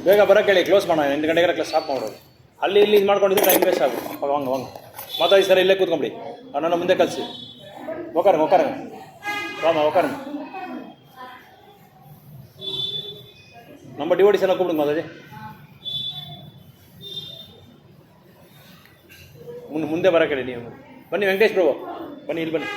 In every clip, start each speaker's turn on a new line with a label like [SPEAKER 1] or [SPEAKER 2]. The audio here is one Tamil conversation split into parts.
[SPEAKER 1] ಬೇಗ ಬರೋಕ್ಕೆ ಹೇಳಿ, ಕ್ಲೋಸ್ ಮಾಡೋಣ. 8 ಗಂಟೆಗೆ ಕ್ಲಾಸ್ ಸ್ಟಾಪ್ ಮಾಡೋದು. ಅಲ್ಲಿ ಇಲ್ಲಿ ಇದು ಮಾಡ್ಕೊಂಡಿದ್ರೆ ಟೈಮ್ ವೇಸ್ಟ್ ಆಗುತ್ತೆ. ವಾಂಗ ವಾಂಗ ಮಾತಾಡಿ ಸರ್, ಇಲ್ಲೇ ಕೂತ್ಕೊಂಬಿಡಿ. ನನ್ನ ಮುಂದೆ ಕಲಿಸಿ. ಒಕ್ಕಾರಂಗ ராமா உட்காருங்க. நம்ம டிவோடிஸ் எல்லாம் கூப்பிடுங்க மாதாஜி. ಮುಂದೆ ಬರೋಕೆ ನೀವು ಬನ್ನಿ. ವೆಂಕಟೇಶ್ ಪ್ರಭು ಬನ್ನಿ, ಇಲ್ಲಿ ಬನ್ನಿ.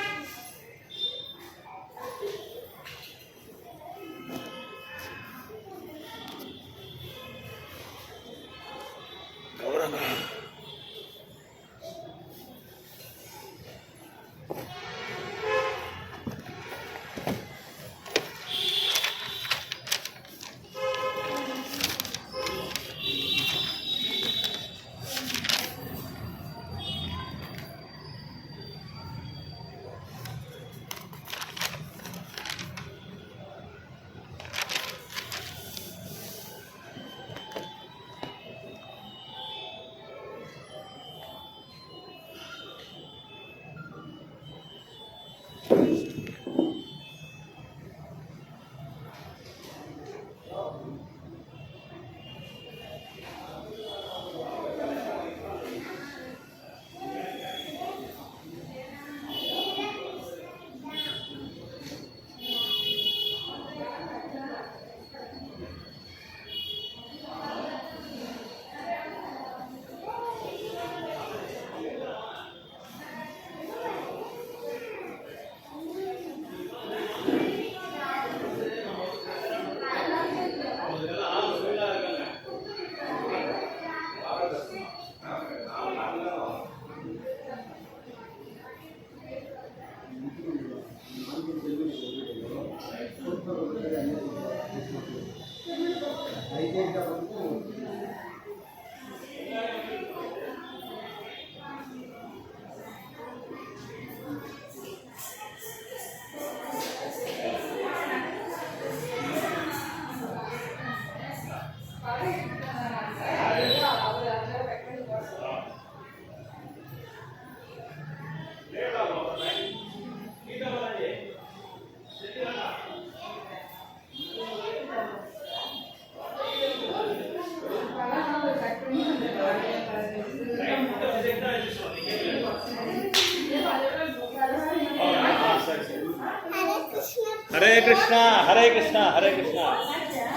[SPEAKER 1] Hare Krishna, Hare Krishna, Hare Krishna,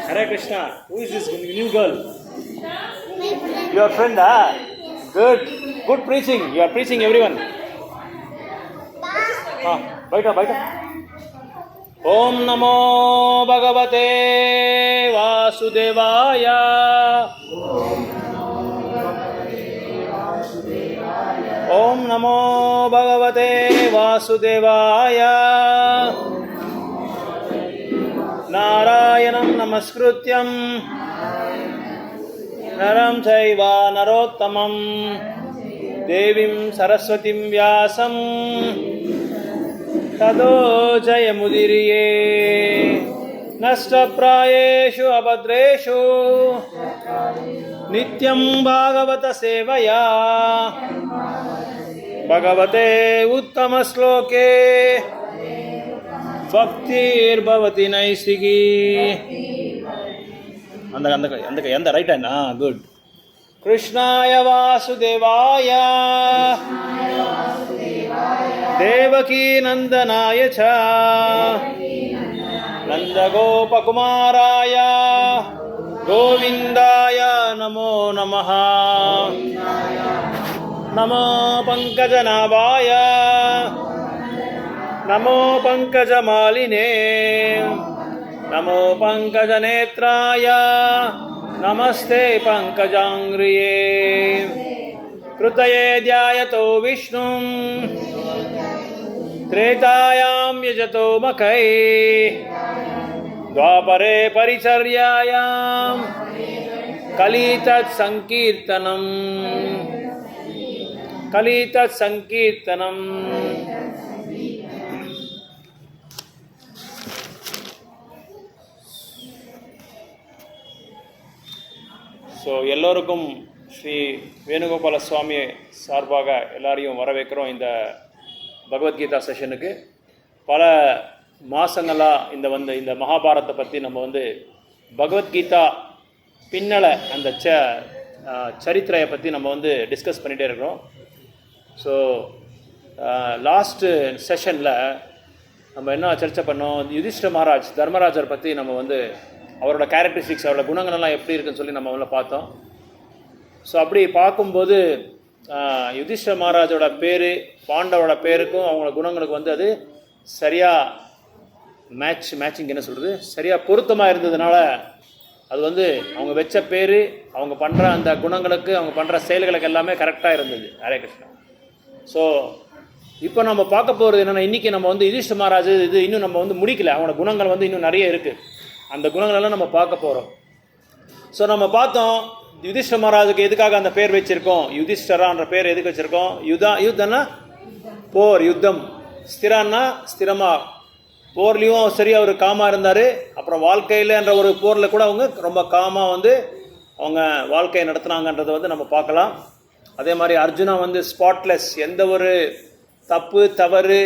[SPEAKER 1] Hare Krishna. Who is this new girl? Your friend, ah? Good. Good preaching. You are preaching everyone. Baita. Om Namo Bhagavate Vasudevaya. Om Namo Bhagavate Vasudevaya. Narayanam Namaskrutyam Naram Chaiva Narottamam Devim Saraswatim Vyasam Tado Jayamudiriye Nashtaprayeshu Abhadreshu Nityam Bhagavata Sevaya Bhagavate Uttama Sloke Bhaktir Bhavati Naisiki. And the right hand. Good. Krishnaya Vasudevaya Devaki Nandanaya Cha Nanda Gopakumaraya Govindaya Namo Namaha Namo Pankajanabhaya Namo Pankajamaline Namo Pankajanetraya Namaste Pankajangriye Krutaye Dhyayato Vishnum Tretayam Yajato Makai Dvapare Paricharyayam Kalitat Sankirtanam so எல்லோருக்கும் ஸ்ரீ வேணுகோபால சுவாமி சார்பாக எல்லாரையும் வரவேற்கிறோம் இந்த பகவத்கீதா செஷனுக்கு. பல மாதங்களாக இந்த மகாபாரத்தை பற்றி நம்ம பகவத்கீதா பின்னலை அந்த சரித்திரையை பற்றி நம்ம வந்து டிஸ்கஸ் பண்ணிகிட்டே இருக்கிறோம். ஸோ லாஸ்ட்டு செஷனில் நம்ம என்ன சர்ச்சை பண்ணோம், யுதிஷ்ட மகாராஜ் தர்மராஜர் பற்றி நம்ம வந்து அவரோட கேரக்டரிஸ்டிக்ஸ், அவரோட குணங்கள்லாம் எப்படி இருக்குன்னு சொல்லி நம்ம அவங்கள பார்த்தோம். ஸோ அப்படி பார்க்கும்போது யுதிஷ்ட மகாராஜோட பேர் பாண்டவோட பேருக்கும் அவங்களோட குணங்களுக்கு வந்து அது சரியாக மேட்சிங் என்ன சொல்கிறது, சரியாக பொருத்தமாக இருந்ததுனால அது வந்து அவங்க வச்ச பேர், அவங்க பண்ணுற அந்த குணங்களுக்கு, அவங்க பண்ணுற செயல்களுக்கு எல்லாமே கரெக்டாக இருந்தது. ஹரே கிருஷ்ணா. ஸோ இப்போ நம்ம பார்க்க போகிறது என்னென்னா, இன்றைக்கி நம்ம வந்து யுதிஷ்ட மகாராஜ் இது இன்னும் நம்ம வந்து முடிக்கல, அவங்களோட குணங்கள் வந்து இன்னும் நிறைய இருக்குது. அந்த குணங்களெல்லாம் நம்ம பார்க்க போகிறோம். ஸோ நம்ம பார்த்தோம் யுதிஷ்ட மகாராஜுக்கு எதுக்காக அந்த பேர் வச்சுருக்கோம், யுதிஷ்டரான்ற பேர் எதுக்கு வச்சுருக்கோம். யுத்தம்னா போர், யுத்தம். ஸ்திரான்னா ஸ்திரமாக, போர்லேயும் சரியாக ஒரு காமாக இருந்தார். அப்புறம் வாழ்க்கையில்ன்ற ஒரு போரில் கூட அவங்க ரொம்ப காமாக வந்து அவங்க வாழ்க்கையை நடத்துனாங்கன்றதை வந்து நம்ம பார்க்கலாம். அதே மாதிரி அர்ஜுனா வந்து ஸ்பாட்லெஸ், எந்த ஒரு தப்பு தவறு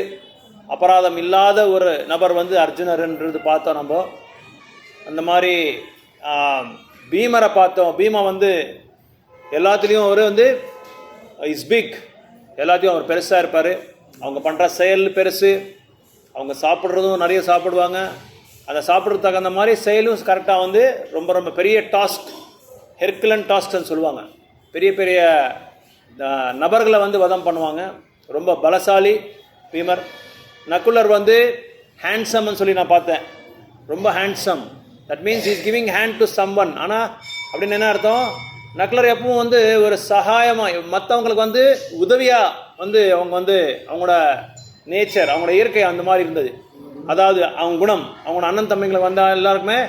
[SPEAKER 1] அபராதம் இல்லாத ஒரு நபர் வந்து அர்ஜுனர்ன்றது பார்த்தோம் நம்ம. அந்த மாதிரி பீமரை பார்த்தோம். பீமா வந்து எல்லாத்துலேயும் அவர் வந்து இஸ் பிக், எல்லாத்தையும் அவர் பெருசாக இருப்பார். அவங்க பண்ணுற செயல் பெருசு, அவங்க சாப்பிட்றதும் நிறைய சாப்பிடுவாங்க. அந்த சாப்பிட்றதுக்கு தகுந்த மாதிரி செயலும் கரெக்டாக வந்து ரொம்ப ரொம்ப பெரிய டாஸ்க், ஹெர்குலன் டாஸ்க்னு சொல்லுவாங்க. பெரிய பெரிய நபர்களை வந்து வதம் பண்ணுவாங்க. ரொம்ப பலசாலி பீமர். நக்குலர் வந்து ஹேண்ட்ஸம்னு சொல்லி நான் பார்த்தேன், ரொம்ப handsome. That means is giving hand to someone. ஆனால் அப்படின்னு என்ன அர்த்தம், நக்குலர் எப்பவும் வந்து ஒரு சகாயமாக மற்றவங்களுக்கு வந்து உதவியாக வந்து அவங்க வந்து அவங்களோட நேச்சர், அவங்களோட இயற்கை அந்த மாதிரி இருந்தது. அதாவது அவங்க குணம், அவங்களோட அண்ணன் தம்பிங்களை வந்தால் எல்லாருக்குமே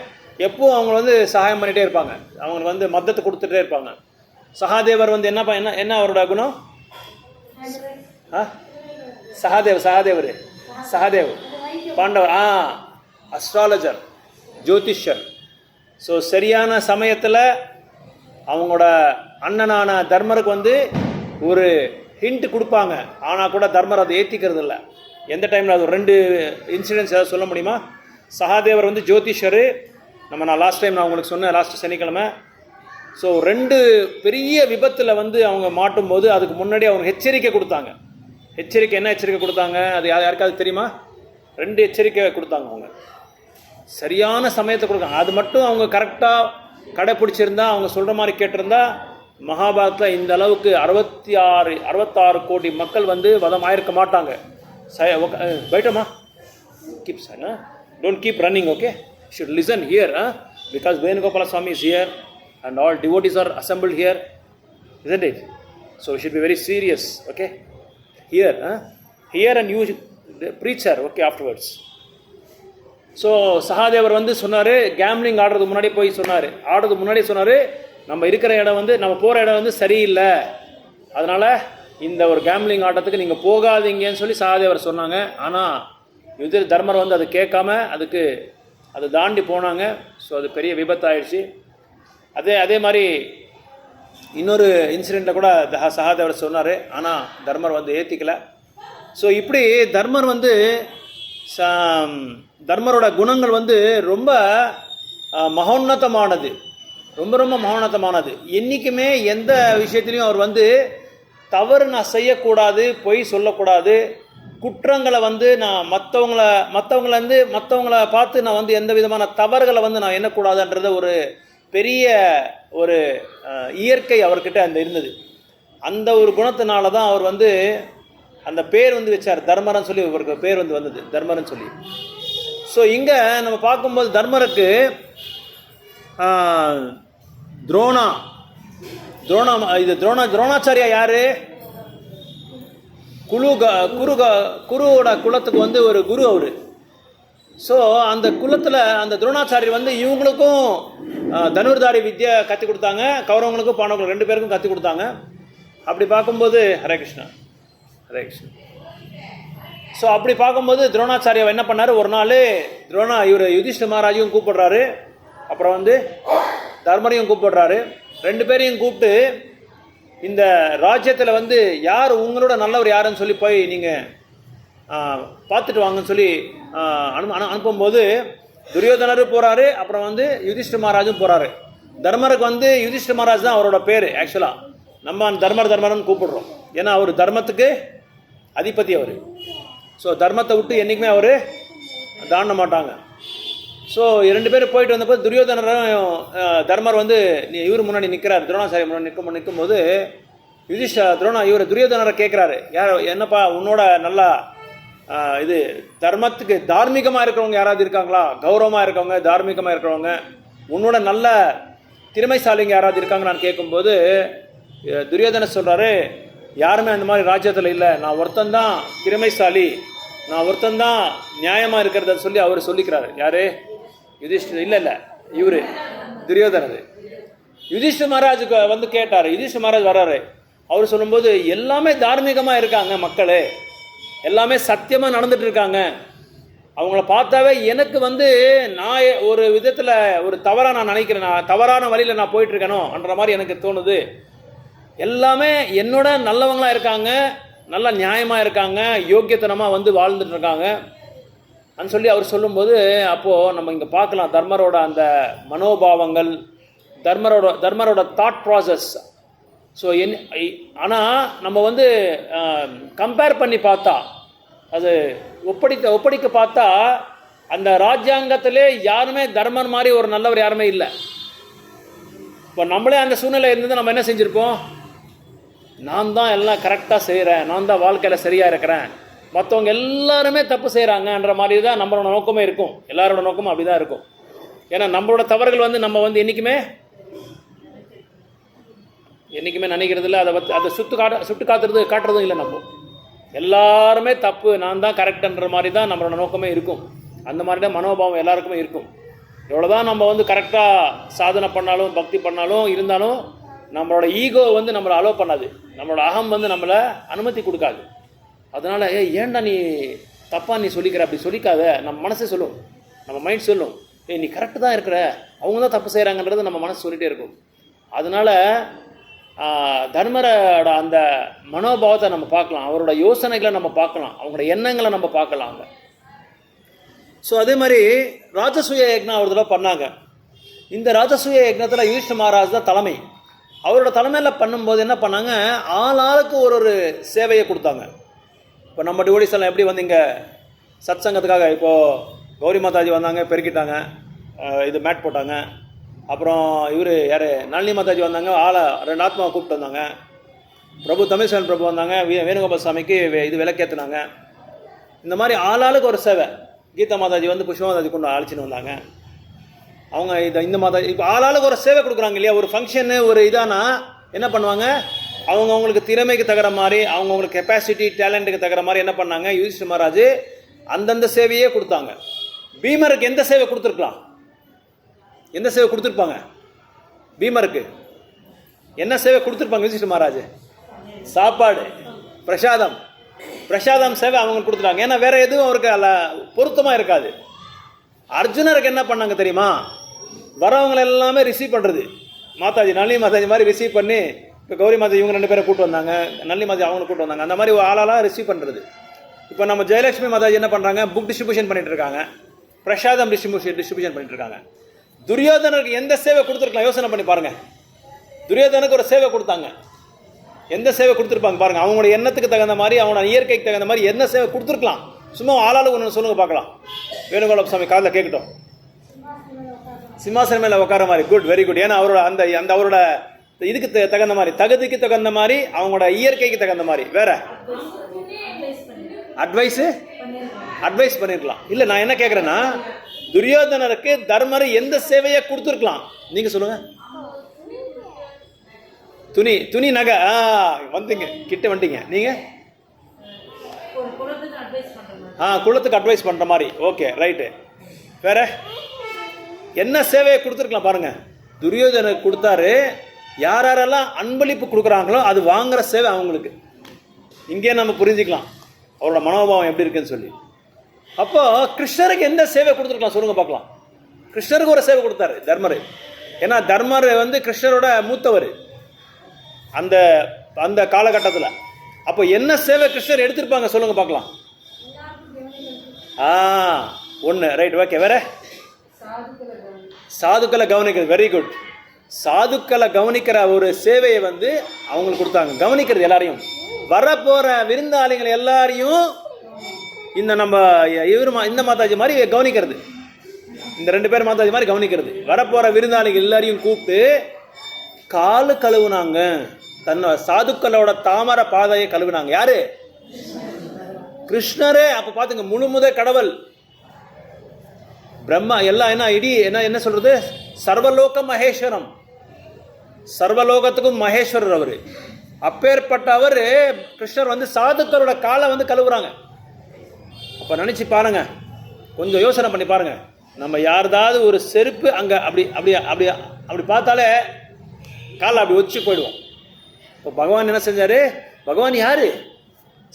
[SPEAKER 1] எப்பவும் அவங்கள வந்து சகாயம் பண்ணிகிட்டே இருப்பாங்க, அவங்களுக்கு வந்து மத்தத்தை கொடுத்துட்டே இருப்பாங்க. சகாதேவர் வந்து என்ன அவரோட குணம், சகாதேவ் பாண்டவர், அஸ்ட்ராலஜர், ஜோதிஷர். ஸோ சரியான சமயத்தில் அவங்களோட அண்ணனான தர்மருக்கு வந்து ஒரு ஹிண்ட் கொடுப்பாங்க. ஆனால் கூட தர்மர் அதை ஏற்றிக்கிறது இல்லை. எந்த டைமில் அது 2 இன்சிடென்ட்ஸ் ஏதாவது சொல்ல முடியுமா? சகாதேவர் வந்து ஜோதிஷர், நான் லாஸ்ட் டைம் நான் உங்களுக்கு சொன்னேன், லாஸ்ட் சனிக்கிழமை. ஸோ 2 பெரிய விபத்தில் வந்து அவங்க மாட்டும்போது அதுக்கு முன்னாடி அவங்க எச்சரிக்கை கொடுத்தாங்க. என்ன எச்சரிக்கை கொடுத்தாங்க, அது யாருக்காவது தெரியுமா? 2 எச்சரிக்கை கொடுத்தாங்க. அவங்க சரியான சமயத்தை கொடுத்தாங்க. அது மட்டும் அவங்க கரெக்டாக கடைப்பிடிச்சிருந்தா, அவங்க சொல்கிற மாதிரி கேட்டிருந்தா, மகாபாரத்தில் இந்த அளவுக்கு 66 கோடி மக்கள் வந்து வதம் ஆயிருக்க மாட்டாங்க. பைட்டமா keep don't keep running, okay, should listen here, because Venugopala Swami is here and all devotees are assembled here, isn't it? So we should be very serious, okay? Here and you the preacher, okay, afterwards. So Sahadevar வந்து சொன்னார், கேம்லிங் ஆடுறதுக்கு முன்னாடி சொன்னார், நம்ம இருக்கிற இடம் வந்து, நம்ம போகிற இடம் வந்து சரியில்லை, அதனால் இந்த ஒரு கேம்லிங் ஆட்டத்துக்கு நீங்கள் போகாதீங்கன்னு சொல்லி சகாதேவர் சொன்னாங்க. ஆனால் தர்மர் வந்து அது கேட்காம அதை தாண்டி போனாங்க. ஸோ அது பெரிய விபத்தாயிடுச்சு. அதே மாதிரி இன்னொரு இன்சிடெண்ட்டில் கூட சகாதேவர் சொன்னார், ஆனால் தர்மர் வந்து ஏற்றிக்கல. ஸோ இப்படி தர்மரோட குணங்கள் வந்து ரொம்ப மகோன்னதமானது, ரொம்ப மகோன்னதமானது. என்றைக்குமே எந்த விஷயத்துலையும் அவர் வந்து தவறு நான் செய்யக்கூடாது, பொய் சொல்லக்கூடாது, குற்றங்களை வந்து நான் மற்றவங்களை பார்த்து நான் வந்து எந்த விதமான தவறுகளை வந்து நான் எண்ணக்கூடாதுன்றத ஒரு பெரிய ஒரு இயற்கை அவர்கிட்ட இருந்தது. அந்த ஒரு குணத்தினால தான் அவர் வந்து அந்த பேர் வந்து வச்சார், தர்மரன் சொல்லி அவருக்கு பேர் வந்து வந்தது, தர்மரன் சொல்லி. ஸோ இங்கே நம்ம பார்க்கும்போது தர்மருக்கு துரோணாச்சாரியா யாரு? குருவோட குலத்துக்கு வந்து ஒரு குரு அவரு. ஸோ அந்த குலத்தில் அந்த துரோணாச்சாரியர் வந்து இவங்களுக்கும் தனுர்தாரி வித்யா கற்றுக் கொடுத்தாங்க, கௌரவங்களுக்கும் பாண்டவங்களுக்கும் 2 பேருக்கும் கற்றுக் கொடுத்தாங்க. அப்படி பார்க்கும்போது ஹரே கிருஷ்ணா. ஸோ அப்படி பார்க்கும்போது துரோணாச்சாரியா என்ன பண்ணார், ஒரு நாள் இவர் யுதிஷ்ட மகாராஜையும் கூப்பிடுறாரு, அப்புறம் வந்து தர்மரையும் கூப்பிடுறாரு. 2 பேரையும் கூப்பிட்டு இந்த ராஜ்யத்தில் வந்து யார் உங்களோட நல்லவர் யாருன்னு சொல்லி போய் நீங்கள் பார்த்துட்டு வாங்கன்னு சொல்லி அனுப்பும்போது துரியோதனரும் போகிறாரு, அப்புறம் வந்து யுதிஷ்ட மகாராஜும் போகிறாரு. தர்மருக்கு வந்து யுதிஷ்ட மகாராஜ் தான் அவரோட பேர். ஆக்சுவலாக நம்ம தர்மர்னு கூப்பிடுறோம். ஏன்னா அவர் தர்மத்துக்கு அதிபதி அவர். ஸோ தர்மத்தை விட்டு என்றைக்குமே அவர் தாண்ட மாட்டாங்க. ஸோ 2 பேரும் போயிட்டு வந்தப்போ துரியோதனரும் தர்மர் வந்து இவர் முன்னாடி நிற்கிறார், துரோணாச்சாரிய முன்னாடி நிற்கும்போது இவர் துரியோதனரை கேட்குறாரு, யார் என்னப்பா உன்னோட நல்லா இது தர்மத்துக்கு தார்மீகமாக இருக்கிறவங்க யாராவது இருக்காங்களா, கௌரவமாக இருக்கவங்க, தார்மீகமாக இருக்கிறவங்க, உன்னோட நல்ல திறமைசாலிங்க யாராவது இருக்காங்களான்னு கேட்கும்போது துரியோதனர் சொல்கிறாரு, யாருமே அந்த மாதிரி ராஜ்யத்தில் இல்லை, நான் ஒருத்தந்தான் திறமைசாலி, நான் ஒருத்தந்தான் நியாயமாக இருக்கிறத சொல்லி அவர் சொல்லிக்கிறாரு. யார்? யுதிஷ்டர் இல்லை இவர் துரியோதனர். யுதிஷ்டர் மகாராஜுக்கு வந்து கேட்டார். யுதிஷ்டர் மகாராஜ் வர்றாரு. அவர் சொல்லும்போது எல்லாமே தார்மீகமாக இருக்காங்க, மக்கள் எல்லாமே சத்தியமாக நடந்துட்டு இருக்காங்க, அவங்கள பார்த்தாவே எனக்கு வந்து நான் ஒரு விதத்தில் ஒரு தவறாக நான் நினைக்கிறேன், நான் தவறான வழியில் நான் போயிட்டுருக்கேனோன்ற மாதிரி எனக்கு தோணுது. எல்லாமே என்னோட நல்லவங்களாக இருக்காங்க, நல்ல நியாயமாக இருக்காங்க, யோக்கியத்தனமாக வந்து வாழ்ந்துட்டு இருக்காங்க அப்படின்னு சொல்லி அவர் சொல்லும்போது, அப்போது நம்ம இங்கே பார்க்கலாம் தர்மரோட அந்த மனோபாவங்கள், தர்மரோட தாட் ப்ராசஸ். ஸோ ஆனால் நம்ம வந்து கம்பேர் பண்ணி பார்த்தா, அது ஒப்படைக்க பார்த்தா அந்த ராஜ்யாங்கத்திலே யாருமே தர்மர் மாதிரி ஒரு நல்லவர் யாருமே இல்லை. இப்போ நம்மளே அந்த சூழ்நிலை இருந்தது நம்ம என்ன செஞ்சுருப்போம், நான் தான் எல்லாம் கரெக்டாக செய்கிறேன், நான் தான் வாழ்க்கையில் சரியாக இருக்கிறேன், மற்றவங்க எல்லாருமே தப்பு செய்கிறாங்கன்ற மாதிரி தான் நம்மளோட நோக்கமே இருக்கும். எல்லாரோட நோக்கமும் அப்படி தான் இருக்கும். ஏன்னா நம்மளோட தவறுகள் வந்து நம்ம வந்து என்றைக்குமே நினைக்கிறது இல்லை, அதை சுட்டு காட்டுறதும் இல்லை. நம்ம எல்லாருமே தப்பு, நான் தான் கரெக்டுன்ற மாதிரி தான் நம்மளோட நோக்கமே இருக்கும். அந்த மாதிரி தான் மனோபாவம் எல்லாருக்குமே இருக்கும். எவ்வளோதான் நம்ம வந்து கரெக்டாக சாதனை பண்ணாலும் பக்தி பண்ணாலும் இருந்தாலும் நம்மளோட ஈகோ வந்து நம்மளை அலோவ் பண்ணாது, நம்மளோட அகம் வந்து நம்மளை அனுமதி கொடுக்காது. அதனால் ஏன்டா நீ தப்பாக நீ சொல்லிக்கிற, அப்படி சொல்லிக்காத, நம்ம மனசே சொல்லும், நம்ம மைண்ட் சொல்லும், நீ கரெக்டு தான் இருக்கிற, அவங்க தான் தப்பு செய்கிறாங்கன்றது நம்ம மனசு சொல்லிகிட்டே இருக்கும். அதனால் தர்மரோட அந்த மனோபாவத்தை நம்ம பார்க்கலாம், அவரோட யோசனைகளை நம்ம பார்க்கலாம், அவங்களோட எண்ணங்களை நம்ம பார்க்கலாம் அங்கே. ஸோ அதே மாதிரி ராஜசூய யக்னம் ஒரு தடவை பண்ணாங்க. இந்த ராஜசூய யக்னத்தில் யுதிஷ்ட மகாராஜ் தான் தலைமை. அவரோட தலைமையில் பண்ணும்போது என்ன பண்ணாங்க, ஆளுக்கு ஒரு சேவையை கொடுத்தாங்க. இப்போ நம்ம டிவோடிஸ்லாம் எப்படி வந்து இங்கே சத் சங்கத்துக்காக இப்போது கௌரி மாதாஜி வந்தாங்க, பெருக்கிட்டாங்க, இது மேட் போட்டாங்க. அப்புறம் இவர் யார் நளினி மாதாஜி வந்தாங்க, ஆளை 2 ஆத்மாவை கூப்பிட்டு வந்தாங்க. பிரபு தமிழ்சேவன் பிரபு வந்தாங்க, வேணுகோபால் சாமிக்கு இது விளக்கேற்றினாங்க. இந்த மாதிரி ஆளுக்கு ஒரு சேவை. கீதா மாதாஜி வந்து புஷ்ப மாதாஜி கொண்டு அழைச்சின்னு வந்தாங்க. அவங்க இந்த மாதாஜி இப்போ ஆளுக்கு ஒரு சேவை கொடுக்குறாங்க இல்லையா. ஒரு ஃபங்க்ஷனு ஒரு இதானா என்ன பண்ணுவாங்க, அவங்களுக்கு திறமைக்கு தகுற மாதிரி, அவங்களுக்கு கெப்பாசிட்டி டேலண்ட்டுக்கு தகுற மாதிரி என்ன பண்ணாங்க, யுதிஷ்டர் மகாராஜ் அந்தந்த சேவையே கொடுத்தாங்க. பீமருக்கு எந்த சேவை கொடுத்துருக்கலாம், எந்த சேவை கொடுத்துருப்பாங்க, பீமருக்கு என்ன சேவை கொடுத்துருப்பாங்க யுதிஷ்டர் மகாராஜ்? சாப்பாடு, பிரசாதம் சேவை அவங்க கொடுத்துட்டாங்க. ஏன்னா வேற எதுவும் அவருக்கு பொருத்தமாக இருக்காது. அர்ஜுனருக்கு என்ன பண்ணாங்க தெரியுமா, வரவங்களை எல்லாமே ரிசீவ் பண்ணுறது. மாதாஜி நளினி மாதாஜி மாதிரி ரிசீவ் பண்ணி, இப்போ கௌரி மாதாஜி இவங்க 2 பேரை கூப்பிட்டு வந்தாங்க, நளினி மாதாஜி அவங்களை கூப்பிட்டு வந்தாங்க. அந்த மாதிரி ஆளாலாம் ரிசீவ் பண்ணுறது. இப்போ நம்ம ஜெயலட்சுமி மாதாஜி என்ன பண்ணுறாங்க, புக் டிஸ்ட்ரிபியூஷன் பண்ணிட்டு இருக்காங்க, பிரசாதம் டிஸ்ட்ரிபியூஷன் பண்ணிட்டு இருக்காங்க. துரியோதனருக்கு எந்த சேவை கொடுத்துருக்கலாம் யோசனை பண்ணி பாருங்க. துரியோதனுக்கு ஒரு சேவை கொடுத்தாங்க, எந்த சேவை கொடுத்துருப்பாங்க பாருங்க. அவங்களோட எண்ணத்துக்கு தகுந்த மாதிரி, அவங்களோட இயற்கைக்கு தகுந்த மாதிரி என்ன சேவை கொடுத்துருக்கலாம். சும்மா ஆளாளுக்கு ஒன்று சொல்லுங்க பார்க்கலாம். வேணுகோபால் சாமி காதில் கேட்கட்டும். சிம்மாசனம் மேலே உட்கார மாதிரி. Good, very good. ஏன்னா அவரோட அந்த அவரோட இதுக்கு தகுந்த மாதிரி, தகுதிக்கு தகுந்த மாதிரி, அவங்களோட இயற்கைக்கு தகுந்த மாதிரி. வேற அட்வைஸ் பண்ணிருக்கலாம். இல்லை நான் என்ன கேட்குறேன்னா, துரியோதனருக்கு தர்மர் எந்த சேவையை கொடுத்துருக்கலாம் நீங்க சொல்லுங்க. துணி நகை வந்தீங்க, கிட்ட வந்துட்டீங்க நீங்க. குலத்துக்கு அட்வைஸ் பண்ற மாதிரி. Okay, right. வேற என்ன சேவையை கொடுத்துருக்கலாம் பாருங்க. துரியோதனருக்கு கொடுத்தாரு. யாரெல்லாம் அன்பளிப்பு கொடுக்குறாங்களோ அது வாங்குற சேவை அவங்களுக்கு. இங்கே நம்ம புரிஞ்சுக்கலாம் அவரோட மனோபாவம் எப்படி இருக்குன்னு சொல்லி. அப்போ கிருஷ்ணருக்கு எந்த சேவை கொடுத்துருக்கலாம் சொல்லுங்க பார்க்கலாம். கிருஷ்ணருக்கு ஒரு சேவை கொடுத்தாரு தர்மர். ஏன்னா தர்மர் வந்து கிருஷ்ணரோட மூத்தவர் அந்த அந்த காலகட்டத்தில். அப்போ என்ன சேவை கிருஷ்ணர் எடுத்திருப்பாங்க சொல்லுங்க பார்க்கலாம். ஒன்று ரைட், ஓகே. வேற சாதுக்களை கவனிக்கிறது. Very good. சாதுக்களை கவனிக்கிற ஒரு சேவையை வந்து அவங்களுக்கு கொடுத்தாங்க. கவனிக்கிறது எல்லாரையும், வரப்போற விருந்தாளிகள் எல்லாரையும் இந்த நம்ம இந்த மாதாஜி மாதிரி கவனிக்கிறது, இந்த 2 பேர் மாதாஜி மாதிரி கவனிக்கிறது. வரப்போற விருந்தாளிகள் எல்லாரையும் கூப்பிட்டு காலு கழுவுனாங்க. சாதுக்களோட தாமர பாதையை கழுவுனாங்க. யாரு? கிருஷ்ணரே. அப்ப பாத்துங்க, முழுமுத கடவுள் பிரம்மா எல்லாம் என்ன சொல்றது, சர்வலோக மகேஸ்வரம், சர்வலோகத்துக்கும் மகேஸ்வரர் அவரு. அப்பேற்பட்ட அவரு கிருஷ்ணர் வந்து சாதுக்களோட காலை வந்து கழுவுறாங்க. அப்ப நினைச்சு பாருங்க, கொஞ்சம் யோசனை பண்ணி பாருங்க. நம்ம யாருதாவது ஒரு செருப்பு அங்க அப்படி அப்படி அப்படி அப்படி பார்த்தாலே காலை அப்படி வச்சு போயிடுவோம். இப்போ பகவான் என்ன செஞ்சாரு? பகவான் யாரு?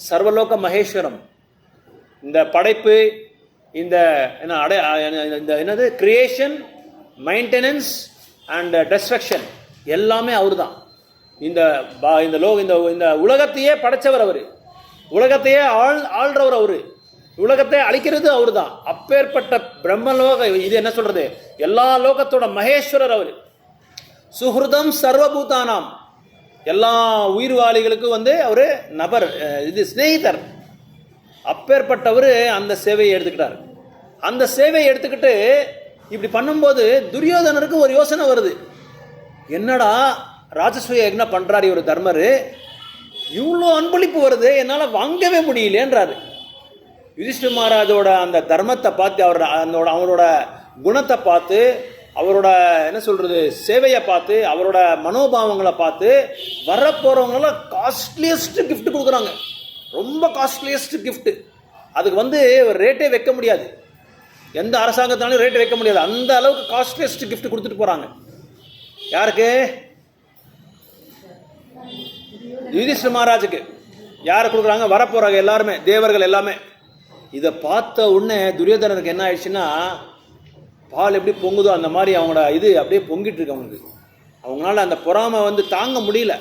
[SPEAKER 1] சர்வலோக மகேஸ்வரம். இந்த படைப்பு, இந்த என்னது கிரியேஷன், மெயின்டெனன்ஸ் அண்ட் டெஸ்ட்ரக்ஷன் எல்லாமே அவர் தான். இந்த உலகத்தையே படைச்சவர் அவர், உலகத்தையே ஆள்றவர் அவரு, உலகத்தை அழிக்கிறது அவரு தான். அப்பேற்பட்ட பிரம்மலோக, இது என்ன சொல்றது, எல்லா லோகத்தோட மகேஸ்வரர் அவர். சுஹ்ருதம் சர்வபூதானாம், எல்லா உயிர்வாளிகளுக்கும் வந்து அவரு நபர், இது சிநேகிதர். அப்பேற்பட்டவர் அந்த சேவையை எடுத்துக்கிட்டார். அந்த சேவையை எடுத்துக்கிட்டு இப்படி பண்ணும்போது துரியோதனருக்கு ஒரு யோசனை வருது. என்னடா ராஜசூய என்ன பண்றாரு ஒரு தர்மர், இவ்வளோ அன்பளிப்பு வருது, என்னால் வாங்கவே முடியலேன்றாரு. யுதிஷ்டிர மகாராஜோட அந்த தர்மத்தை பார்த்து, அவரோட குணத்தை பார்த்து, அவரோட என்ன சொல்றது சேவையை பார்த்து, அவரோட மனோபாவங்களை பார்த்து வரப்போறவங்களாம் காஸ்ட்லியஸ்ட் கிஃப்ட் கொடுக்குறாங்க. ரொம்ப காஸ்ட்லியஸ்ட் கிஃப்ட். அதுக்கு வந்து ரேட்டே வைக்க முடியாது, எந்த அரசாங்கத்தாலும் ரேட் வைக்க முடியாது. அந்த அளவுக்கு காஸ்ட்லியஸ்ட் கிஃப்ட் கொடுத்துட்டு போறாங்க. யாருக்கு? யுதிஷ்டிர மகாராஜுக்கு. யாரை கொடுக்குறாங்க? வரப்போறாங்க எல்லாருமே, தேவர்கள் எல்லாமே. இதை பார்த்த உடனே துரியோதனருக்கு என்ன ஆயிடுச்சுன்னா, பால் எப்படி பொங்குதோ அந்த மாதிரி அவங்களோட இது அப்படியே பொங்கிட்டு இருக்கு அவங்களுக்கு. அவங்களால அந்த பொறாமை வந்து தாங்க முடியல.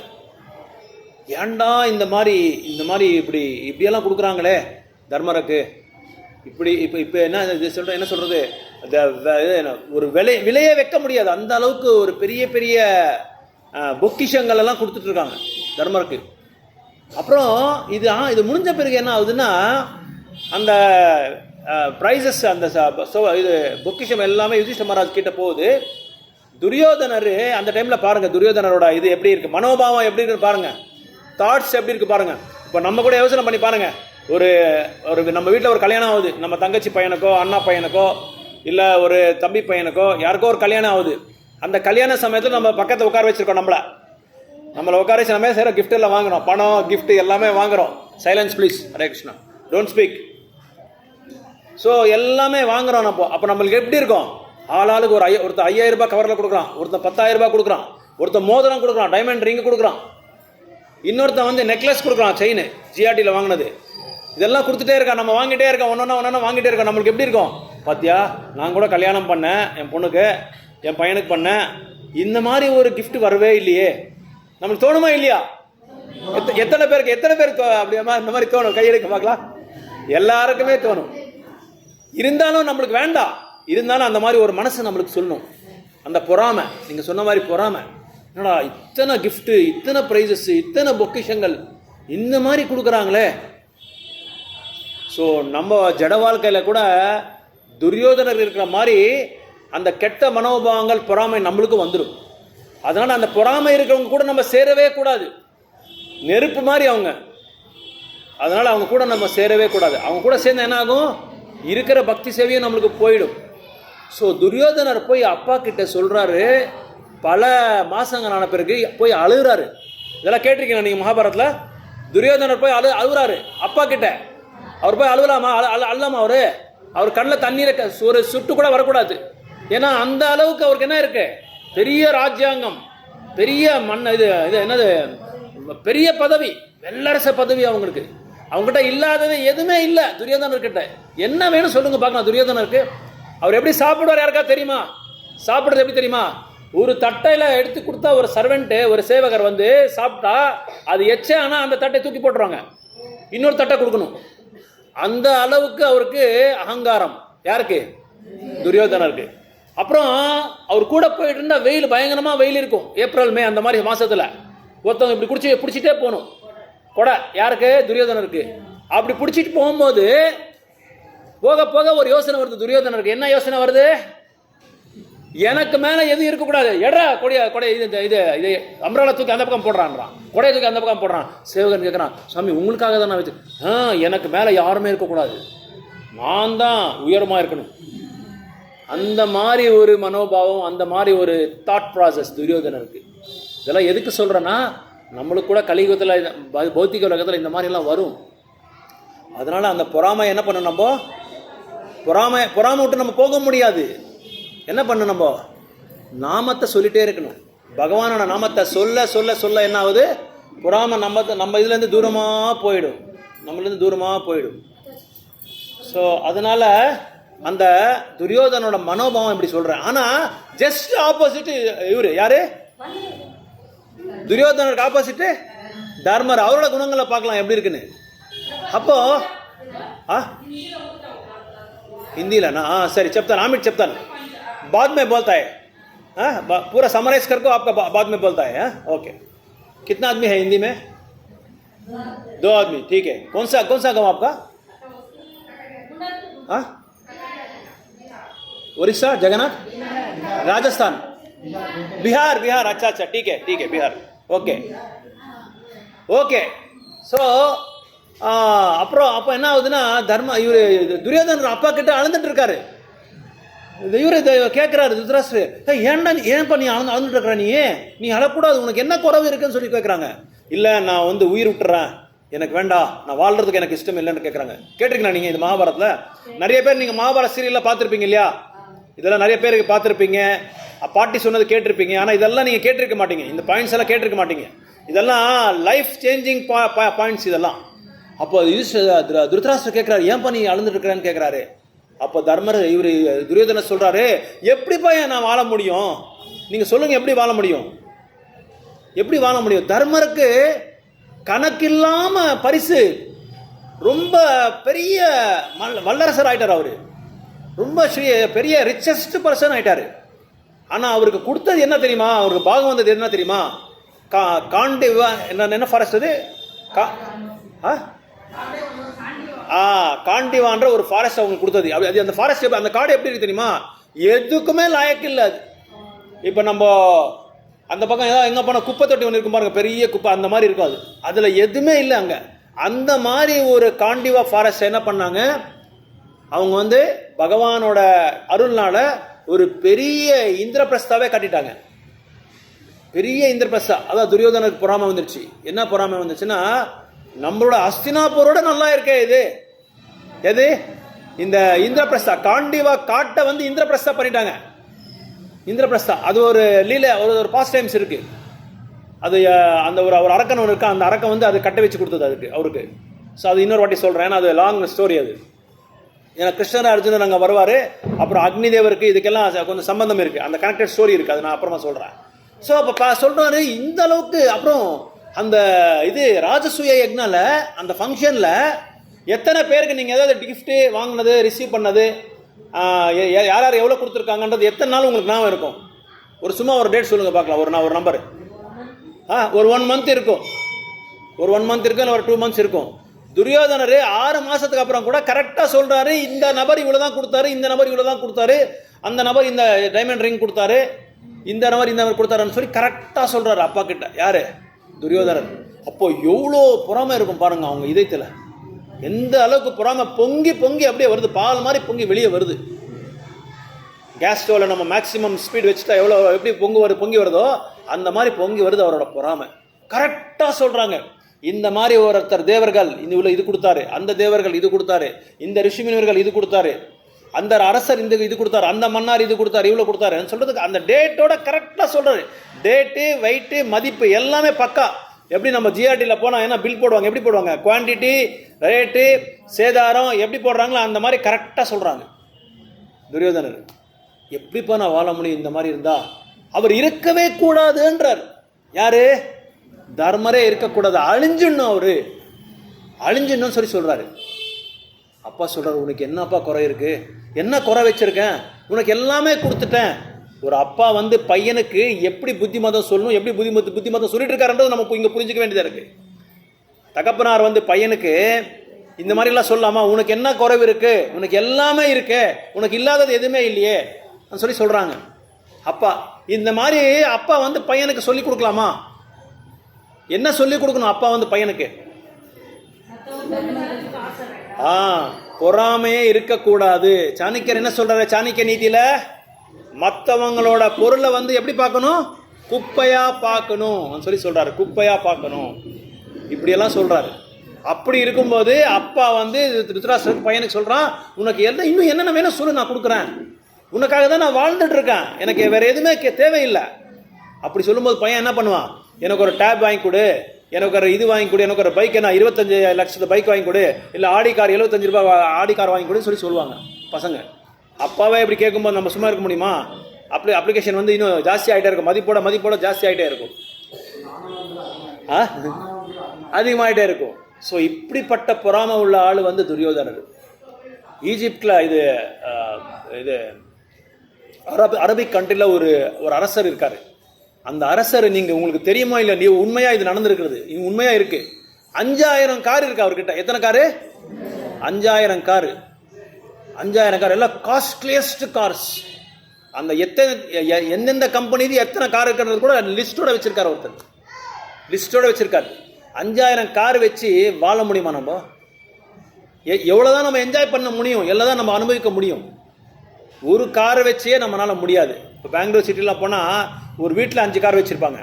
[SPEAKER 1] ஏண்டா இந்த மாதிரி இப்படியெல்லாம் கொடுக்குறாங்களே தர்மருக்கு, இப்படி இப்போ என்ன சொல்றது, ஒரு விலையே வைக்க முடியாது, அந்த அளவுக்கு ஒரு பெரிய பெரிய பொக்கிஷங்கள் எல்லாம் கொடுத்துட்டு இருக்காங்க தர்மருக்கு. அப்புறம் இது முடிஞ்ச பிறகு என்ன ஆகுதுன்னா, அந்த ப்ரைஸஸ், அந்த இது பொக்கிஷம் எல்லாமே யுதிஷ்டிர மகாராஜ் கிட்ட போகுது. துரியோதனர் அந்த டைம்ல பாருங்க, துரியோதனரோட இது எப்படி இருக்கு, மனோபாவம் எப்படி இருக்கு பாருங்க, தாட்ஸ் எப்படி இருக்கு பாருங்க. இப்போ நம்ம கூட யோசனை பண்ணி பாருங்க, ஒரு நம்ம வீட்டில் ஒரு கல்யாணம் ஆகுது, நம்ம தங்கச்சி பையனுக்கோ அண்ணா பையனுக்கோ இல்லை ஒரு தம்பி பையனுக்கோ யாருக்கோ ஒரு கல்யாணம் ஆகுது. அந்த கல்யாண சமயத்தில் நம்ம பக்கத்தில் உட்கார வச்சிருக்கோம், நம்மளை உட்கார வச்சு நம்ம சரி கிஃப்ட் எல்லாம் வாங்குறோம், பணம் கிஃப்ட் எல்லாமே வாங்குறோம். Silence please, Hare Krishna, don't speak. So எல்லாமே வாங்குறோம். அப்போ நம்மளுக்கு எப்படி இருக்கும், ஆளாளுக்கு ஒருத்தர் 5000 ரூபாய் கவரில் கொடுக்குறான், ஒருத்தர் 10,000 ரூபாய் கொடுக்குறான், ஒருத்தர் மோதிரம் கொடுக்குறான், டைமண்ட் ரிங்கு கொடுக்குறான், இன்னொருத்தன் வந்து நெக்லஸ் கொடுக்குறான், செயின் ஜிஆர்டியில் வாங்கினது. இதெல்லாம் கொடுத்துட்டே இருக்கா, நம்ம வாங்கிட்டே இருக்கோம், ஒன்றொன்னா வாங்கிட்டே இருக்கோம். நம்மளுக்கு எப்படி இருக்கும், பாத்தியா நான் கூட கல்யாணம் பண்ணேன், என் பொண்ணுக்கு என் பையனுக்கு பண்ணேன், இந்த மாதிரி ஒரு கிஃப்ட் வரவே இல்லையே, நம்மளுக்கு தோணுமா இல்லையா? எத்தனை பேருக்கு அப்படியே இந்த மாதிரி தோணும்? கையெடுக்க பார்க்கலாம். எல்லாருக்குமே தோணும். இருந்தாலும் நம்மளுக்கு வேண்டாம், இருந்தாலும் அந்த மாதிரி ஒரு மனசு நம்மளுக்கு சொல்லணும். அந்த பொறாமை, நீங்க சொன்ன மாதிரி பொறாமை, என்னடா இத்தனை கிஃப்ட், இத்தனை பிரைசஸ், இத்தனை பொக்கிஷங்கள் இந்த மாதிரி கொடுக்குறாங்களே. ஸோ நம்ம ஜட வாழ்க்கையில் கூட துரியோதனர் இருக்கிற மாதிரி அந்த கெட்ட மனோபாவங்கள், பொறாமை நம்மளுக்கும் வந்துடும். அதனால் அந்த பொறாமை இருக்கிறவங்க கூட நம்ம சேரவே கூடாது. நெருப்பு மாதிரி அவங்க, அதனால் அவங்க கூட நம்ம சேரவே கூடாது. அவங்க கூட சேர்ந்து என்ன ஆகும், இருக்கிற பக்தி சேவையும் நம்மளுக்கு போயிடும். ஸோ துரியோதனர் போய் அப்பா கிட்ட சொல்கிறாரு, பல மாதங்கள் ஆன பிறகு போய் அழுகிறாரு. இதெல்லாம் கேட்டிருக்கீங்க நீங்கள் மகாபாரத்தில். துரியோதனர் போய் அழுகிறாரு அப்பா கிட்ட. அவர் போய் அழுவலாமா? அல்லாமா? அவர் கண்ணில் தண்ணீரை ஒரு சுட்டு கூட வரக்கூடாது. ஏன்னா அந்த அளவுக்கு அவருக்கு என்ன இருக்கு, பெரிய ராஜ்யாங்கம், பெரிய இது என்னது, பெரிய பதவி, வெள்ளரச பதவி அவங்களுக்கு. அவங்ககிட்ட இல்லாதது எதுவுமே இல்லை துரியோதனர்கிட்ட. என்ன வேணும் சொல்லுங்க பார்க்கலாம் துரியோதனருக்கு. அவர் எப்படி சாப்பிடுவார் யாருக்கா தெரியுமா? சாப்பிடுறது எப்படி தெரியுமா? ஒரு தட்டையில் எடுத்து கொடுத்தா ஒரு சர்வெண்ட்டு, ஒரு சேவகர் வந்து சாப்பிட்டா அது எச்சே, ஆனால் அந்த தட்டை தூக்கி போட்டுருவாங்க, இன்னொரு தட்டை கொடுக்கணும். அந்த அளவுக்கு அவருக்கு அகங்காரம். யாருக்கு? துரியோதனருக்கு. அப்புறம் அவர் கூட போயிட்டு இருந்தால் வெயில் பயங்கரமாக வெயில் இருக்கும், ஏப்ரல் மே அந்த மாதிரி மாதத்தில். ஒருத்தவங்க இப்படி பிடிச்சிட்டே போகணும் கொடை, யாருக்கு? துரியோதனருக்கு. அப்படி பிடிச்சிட்டு போகும்போது போக போக ஒரு யோசனை வருது துரியோதனருக்கு. என்ன யோசனை வருது? எனக்கு மேலே எதுவும் இருக்கக்கூடாது, எடா கொடை இது இது இது அம்ராலா தூக்கி அந்த பக்கம் போடுறான்றான், கொடையை தூக்கி அந்த பக்கம் போடுறான். சேவகன் கேட்குறான், சாமி உங்களுக்காக தான் நான் வச்சு, எனக்கு மேலே யாருமே இருக்கக்கூடாது, நான் தான் உயரமாக இருக்கணும். அந்த மாதிரி ஒரு மனோபாவம், அந்த மாதிரி ஒரு தாட் ப்ராசஸ் துரியோதனருக்கு. இதெல்லாம் எதுக்கு சொல்கிறேன்னா, நம்மளுக்கு கூட கலியுகத்தில் பௌத்திக உலகத்தில் இந்த மாதிரிலாம் வரும். அதனால் அந்த பொறாமை என்ன பண்ணணும்? நம்ம பொறாமை விட்டு நம்ம போக முடியாது. என்ன பண்ணணும்? நம்ம நாமத்தை சொல்லிட்டே இருக்கணும். பகவானோட நாமத்தை சொல்ல சொல்ல சொல்ல என்ன ஆகுது? பொறாமை நம்ம இதுலேருந்து தூரமாக போயிடும், நம்மளேருந்து தூரமாக போயிடும். ஸோ அதனால் அந்த துரியோதனோட மனோபாவம் இப்படி சொல்கிறேன். ஆனால் ஜஸ்ட் ஆப்போசிட் இவர் யார்? துரியோதனருக்கு ஆப்போசிட்டு தர்மர். அவரோட குணங்களை பார்க்கலாம் எப்படி இருக்குன்னு. அப்போ हिंदी ना? हाँ सर चप्तान आमिर चप्तान बाद में बोलता है, पूरा समराइज करके आपका बाद में बोलता है. ओके, कितना आदमी है हिंदी में? 2 आदमी, ठीक है. कौन सा गाँव आपका? उड़ीसा, जगन्नाथ, राजस्थान, बिहार. अच्छा ठीक है बिहार. ओके. ஸோ அப்புறம் அப்போ என்ன ஆகுதுன்னா, இவர் துரியோதனர் அப்பா கிட்ட அழுந்துட்டு இருக்காரு. இவர் இதை கேட்குறாரு திருதராஷ்டிரர், ஏன்பா நீ அழுந்துட்டு இருக்கிற, நீ அழக்கூடாது, உனக்கு என்ன குறவு இருக்குன்னு சொல்லி கேட்குறாங்க. இல்லை நான் உயிர் விட்டுறேன், எனக்கு வேண்டாம், நான் வாழ்றதுக்கு எனக்கு இஷ்டம் இல்லைன்னு கேட்குறாங்க. கேட்டிருக்கீங்களா நீங்கள் இது மகாபாரத்தில்? நிறைய பேர் நீங்கள் மகாபாரத் சீரியலில் பார்த்துருப்பீங்க இல்லையா? இதெல்லாம் நிறைய பேருக்கு பார்த்துருப்பீங்க, பாட்டி சொன்னது கேட்டிருப்பீங்க. ஆனால் இதெல்லாம் நீங்கள் கேட்டிருக்க மாட்டீங்க, இந்த பாயிண்ட்ஸ் எல்லாம் கேட்டிருக்க மாட்டீங்க. இதெல்லாம் லைஃப் சேஞ்சிங் பாயிண்ட்ஸ் இதெல்லாம். அப்போ திருதராஷ்டிரர் கேட்குறாரு, ஏன்பா நீ அழுந்துட்டு இருக்கிறான்னு கேட்குறாரு. அப்போ இவர் துரியோதனர் சொல்கிறாரு, எப்படிப்பா நான் வாழ முடியும், நீங்கள் சொல்லுங்கள், எப்படி வாழ முடியும்? தர்மருக்கு கணக்கில்லாமல் பரிசு, ரொம்ப பெரிய வல்லரசர் ஆயிட்டார், அவர் ரொம்ப பெரிய ரிச்சஸ்ட் பர்சன் ஆயிட்டார். ஆனால் அவருக்கு கொடுத்தது என்ன தெரியுமா? அவருக்கு பாகம் வந்தது என்ன தெரியுமா? காண்டிவா என்ன ஃபாரஸ்ட் அது? காண்டிவான்ற ஒரு ஃபாரஸ்ட் அவங்க கொடுத்தது. அது அந்த ஃபாரஸ்ட், அந்த காடு எப்படி இருக்கு தெரியுமா? எதுக்குமே லாயக்கு இல்லை அது. இப்போ நம்ம அந்த பக்கம் ஏதாவது எங்கே போனால் குப்பை தொட்டி ஒன்று இருக்கும் பாருங்க, பெரிய குப்பை, அந்த மாதிரி இருக்கும் அது. அதில் எதுவுமே இல்லை அங்கே. அந்த மாதிரி ஒரு காண்டிவா ஃபாரஸ்ட் என்ன பண்ணாங்க, அவங்க பகவானோட அருள்னால ஒரு பெரிய இந்திரபிரஸ்தாவே கட்டிட்டாங்க. பெரிய இந்திரபிரஸ்தா. அதான் துரியோதனருக்கு பொறாமை வந்துருச்சு. என்ன பொறாமை வந்துச்சுன்னா, நம்மளோட அஸ்தினாபூரோட நல்லா இருக்கே இது எது? இந்த இந்திரபிரஸ்தா. காண்டிவா காட்டை இந்திரபிரஸ்தா பண்ணிட்டாங்க. இந்திரபிரஸ்தா அது ஒரு லீலை, ஒரு பாஸ்ட் டைம்ஸ் இருக்கு. அது அந்த ஒரு அரக்கன் ஒன்று இருக்கு, அந்த அரக்கன் அது கட்ட வச்சு கொடுத்தது அவருக்கு. ஸோ அது இன்னொரு வாட்டி சொல்கிறேன், ஏன்னா அது லாங் ஸ்டோரி அது. ஏன்னா கிருஷ்ணர் அர்ஜுனர் அங்கே வருவார், அப்புறம் அக்னி தேவருக்கு இதுக்கெல்லாம் கொஞ்சம் சம்பந்தம் இருக்குது, அந்த கனெக்டட் ஸ்டோரி இருக்குது, அது நான் அப்புறமா சொல்கிறேன். ஸோ அப்போ சொல்கிறாரு இந்த அளவுக்கு. அப்புறம் அந்த ராஜசூய யக்னால அந்த ஃபங்க்ஷனில் எத்தனை பேருக்கு நீங்கள் ஏதாவது கிஃப்ட்டு வாங்கினது, ரிசீவ் பண்ணது, யார் எவ்வளோ கொடுத்துருக்காங்கன்றது எத்தனை நாள் உங்களுக்கு ஞாபகம் இருக்கும்? சும்மா ஒரு டேட் சொல்லுங்கள் பார்க்கலாம். ஒரு நம்பர் ஒரு 1 month இருக்கும், ஒரு 1 month இருக்கும், இல்லை ஒரு 2 months இருக்கும். துரியோதனர் 6 மாதத்துக்கு அப்புறம் கூட கரெக்டாக சொல்கிறாரு, இந்த நபர் இவ்வளோ தான் கொடுத்தாரு, இந்த நபர் இவ்வளோ தான் கொடுத்தாரு, அந்த நபர் இந்த டைமண்ட் ரிங் கொடுத்தாரு, இந்த நபர் கொடுத்தாருன்னு சொல்லி கரெக்டாக சொல்கிறாரு அப்பா கிட்ட. யார்? துரியோதனர். அப்போ எவ்வளோ பொறாமை இருக்கும் பாருங்க அவங்க இதயத்தில். எந்த அளவுக்கு பொறாமை பொங்கி பொங்கி அப்படியே வருது, பால் மாதிரி பொங்கி வெளியே வருது. கேஸ் ஸ்டவ்வில் நம்ம மேக்ஸிமம் ஸ்பீட் வச்சுட்டா எப்படி பொங்கி வருதோ அந்த மாதிரி பொங்கி வருது அவரோட பொறாமை. கரெக்டாக சொல்கிறாங்க, இந்த மாதிரி ஒருத்தர் தேவர்கள் இது கொடுத்தாரு, அந்த தேவர்கள் இது கொடுத்தாரு, இந்த ரிஷிமுனிவர்கள் இது கொடுத்தாரு, அந்த அரசர் இது கொடுத்தாரு, அந்த மன்னார் இது கொடுத்தாரு, இவ்வளோ கொடுத்தாரு சொல்கிறதுக்கு அந்த டேட்டோட கரெக்டாக சொல்கிறாரு. டேட்டு, வெயிட்டு, மதிப்பு எல்லாமே பக்கா. எப்படி நம்ம ஜிஆர்டியில் போனால் என்ன பில் போடுவாங்க, எப்படி போடுவாங்க, குவான்டிட்டி, ரேட்டு, சேதாரம் எப்படி போடுறாங்களோ அந்த மாதிரி கரெக்டாக சொல்கிறாங்க துரியோதனர். எப்படிப்பா நான் வாழ முடியும் இந்த மாதிரி இருந்தா? அவர் இருக்கவே கூடாதுன்றார். யாரு? தர்மரே இருக்கக்கூடாது, அழிஞ்சிடணும், அவரு அழிஞ்சிடணும்னு சொல்லி சொல்கிறாரு. அப்பா சொல்கிறார், உனக்கு என்னப்பா குறை இருக்குது, என்ன குறை வச்சுருக்கேன், உனக்கு எல்லாமே கொடுத்துட்டேன். ஒரு அப்பா வந்து பையனுக்கு எப்படி புத்திமதம் சொல்லணும், எப்படி புத்திமதம் சொல்லிட்டு இருக்காருன்றது நமக்கு இங்கே புரிஞ்சிக்க வேண்டியதாக இருக்குது. தகப்பனார் வந்து பையனுக்கு இந்த மாதிரிலாம் சொல்லாமா, உனக்கு என்ன குறைவு இருக்குது, உனக்கு எல்லாமே இருக்கு, உனக்கு இல்லாதது எதுவுமே இல்லையே சொல்லி சொல்கிறாங்க. அப்பா இந்த மாதிரி அப்பா வந்து பையனுக்கு சொல்லி கொடுக்கலாமா? என்ன சொல்லி கொடுக்கணும் அப்பா வந்து பையனுக்கு? பொறாமையே இருக்கக்கூடாது. சாணக்கியர் என்ன சொல்றாரு சாணக்கிய நீதியில? மற்றவங்களோட பொருளை வந்து எப்படி பார்க்கணும்? குப்பையா பார்க்கணும் சொல்லி சொல்றாரு. குப்பையா பார்க்கணும் இப்படியெல்லாம் சொல்றாரு. அப்படி இருக்கும்போது அப்பா வந்து திருதராஷ்டிரன் பையனுக்கு சொல்றான், உனக்கு இன்னும் என்னென்ன வேணும் சொல்லு, நான் கொடுக்குறேன், உனக்காக தான் நான் வாழ்ந்துட்டு இருக்கேன், எனக்கு வேற எதுவுமே தேவையில்லை. அப்படி சொல்லும்போது பையன் என்ன பண்ணுவான்? எனக்கு ஒரு டேப் வாங்கி கொடு, எனக்கு ஒரு இது வாங்கி கொடு, எனக்கு ஒரு பைக், என்ன 25 லட்சத்து பைக் வாங்கி கொடு, இல்லை ஆடி கார் 75 ரூபாய் ஆடி கார் வாங்கி கொடுன்னு சொல்லி சொல்லுவாங்க பசங்க. அப்பாவே இப்படி கேட்கும்போது நம்ம சும்மா இருக்க முடியுமா? அப்ளிகேஷன் வந்து இன்னும் ஜாஸ்தி ஆகிட்டே இருக்கும், மதிப்போட ஜாஸ்தி ஆகிட்டே இருக்கும், அதிகமாகிட்டே இருக்கும். ஸோ இப்படிப்பட்ட பொறாமை உள்ள ஆள் வந்து துரியோதனர். ஈஜிப்டில் இது அரபிக் கண்ட்ரியில் ஒரு அரசர் இருக்கார். அந்த அரசர் நீங்கள் உங்களுக்கு தெரியுமா இல்லை, நீ உண்மையாக இது நடந்திருக்கிறது, இது உண்மையாக இருக்குது. 5000 கார் இருக்கு அவர்கிட்ட. எத்தனை காரு? 5000 காரு. 5000 கார், எல்லாம் காஸ்ட்லியஸ்ட் கார்ஸ். அந்த எந்தெந்த கம்பெனி எத்தனை கார் இருக்கிறது கூட லிஸ்டோட வச்சிருக்காரு ஒருத்தர், லிஸ்டோட வச்சிருக்காரு. 5000 கார் வச்சு வாழ முடியுமா? நம்ம எவ்வளோதான் நம்ம என்ஜாய் பண்ண முடியும், எல்லாம் நம்ம அனுபவிக்க முடியும். ஒரு காரை வச்சே நம்மளால முடியாது. இப்போ பெங்களூர் சிட்டிலாம் போனால் ஒரு வீட்டில் 5 கார் வச்சுருப்பாங்க.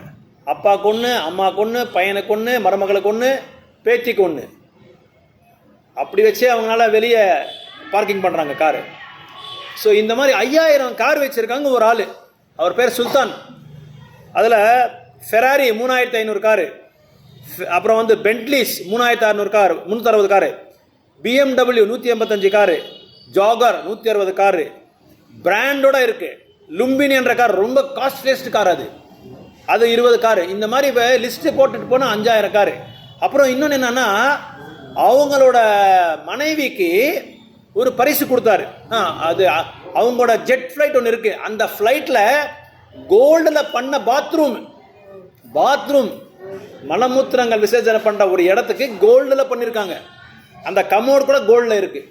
[SPEAKER 1] அப்பாவுக்கு ஒன்று, அம்மாவுக்கு ஒன்று, பையனுக்கு ஒன்று, மருமகளுக்கு ஒன்று, பேத்திக்கு ஒன்று. அப்படி வச்சே அவங்களால வெளியே பார்க்கிங் பண்ணுறாங்க காரு. ஸோ இந்த மாதிரி 5000 கார் வச்சுருக்காங்க ஒரு ஆள். அவர் பேர் சுல்தான். அதில் ஃபெராரி 3500 காரு, அப்புறம் வந்து பென்ட்லிஸ் 3600 கார், 360 காரு, BMW 185 காரு, ஜாகர் 160 காரு, பிராண்டோட இருக்கு. லும்பினி என்ற கார் ரொம்ப காஸ்ட்லியஸ்ட் கார், அது 20 காரு. இந்த மாதிரி இப்போ லிஸ்ட்டு போட்டுட்டு போனால் 5000 காரு. அப்புறம் இன்னொன்று என்னன்னா, அவங்களோட மனைவிக்கு ஒரு பரிசு கொடுத்தாரு. அது அவங்களோட ஜெட் ஃப்ளைட் ஒன்று இருக்கு. அந்த ஃப்ளைட்டில் கோல்டில் பண்ண பாத்ரூம் மலமூத்திரங்கள் விசர்ஜனை பண்ணுற ஒரு இடத்துக்கு கோல்டில் பண்ணியிருக்காங்க. அந்த கமோடு கூட கோல்டில் இருக்கு.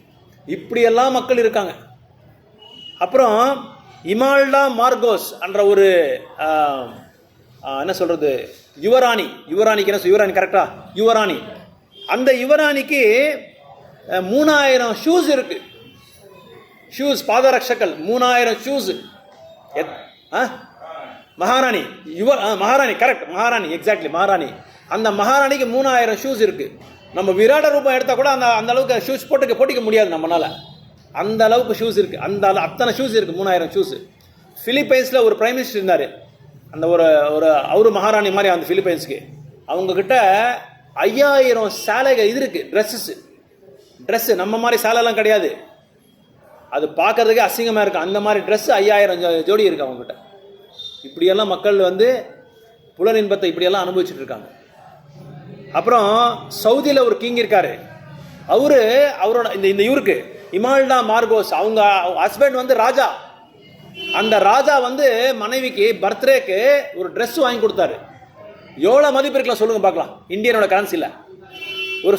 [SPEAKER 1] இப்படியெல்லாம் மக்கள் இருக்காங்க. அப்புறம் இமால்டா மார்கோஸ் என்ற ஒரு என்ன சொல்கிறது, யுவராணிக்கு என்ன யுவராணி கரெக்டா? யுவராணி. அந்த யுவராணிக்கு 3000 ஷூஸ் இருக்கு. ஷூஸ், பாதரட்சங்கள் 3000 ஷூஸ். மகாராணி மகாராணி கரெக்ட், மகாராணி எக்ஸாக்ட்லி மகாராணி. அந்த மகாராணிக்கு 3000 ஷூஸ் இருக்கு. நம்ம விராட ரூபம் எடுத்தால் கூட அந்த அளவுக்கு ஷூஸ் போட்டிக்க முடியாது நம்மளால. அந்த அளவுக்கு ஷூஸ் இருக்கு. அத்தனை ஷூஸ் இருக்கு, 3000 ஷூஸ். பிலிப்பைன்ஸில் ஒரு பிரைம் மினிஸ்டர் இருந்தார். அந்த அவரு மகாராணி மாதிரி அந்த பிலிப்பைன்ஸுக்கு. அவங்க கிட்ட 5000 சேலைகள் இது இருக்கு, ட்ரெஸ்ஸு. நம்ம மாதிரி சேலைலாம் கிடையாது, அது பார்க்கறதுக்கே அசிங்கமாக இருக்கு. அந்த மாதிரி ட்ரெஸ்ஸு 5000 ஜோடி இருக்கு அவங்ககிட்ட. இப்படியெல்லாம் மக்கள் வந்து புலன் இன்பத்தை இப்படியெல்லாம் அனுபவிச்சுட்டு இருக்காங்க. அப்புறம் சவுதியில் ஒரு கிங் இருக்காரு. அவரோட இந்த இவருக்கு இமால்டா மார்கோஸ், அவங்க ஹஸ்பண்ட் வந்து ராஜா. அந்த ராஜா வந்து மனைவிக்கு பர்த்டேக்கு ஒரு ட்ரெஸ் வாங்கி கொடுத்தாரு. எவ்வளோ மதிப்பு இருக்கலாம் சொல்லுங்க பார்க்கலாம், இந்தியனோட கரன்சியில்.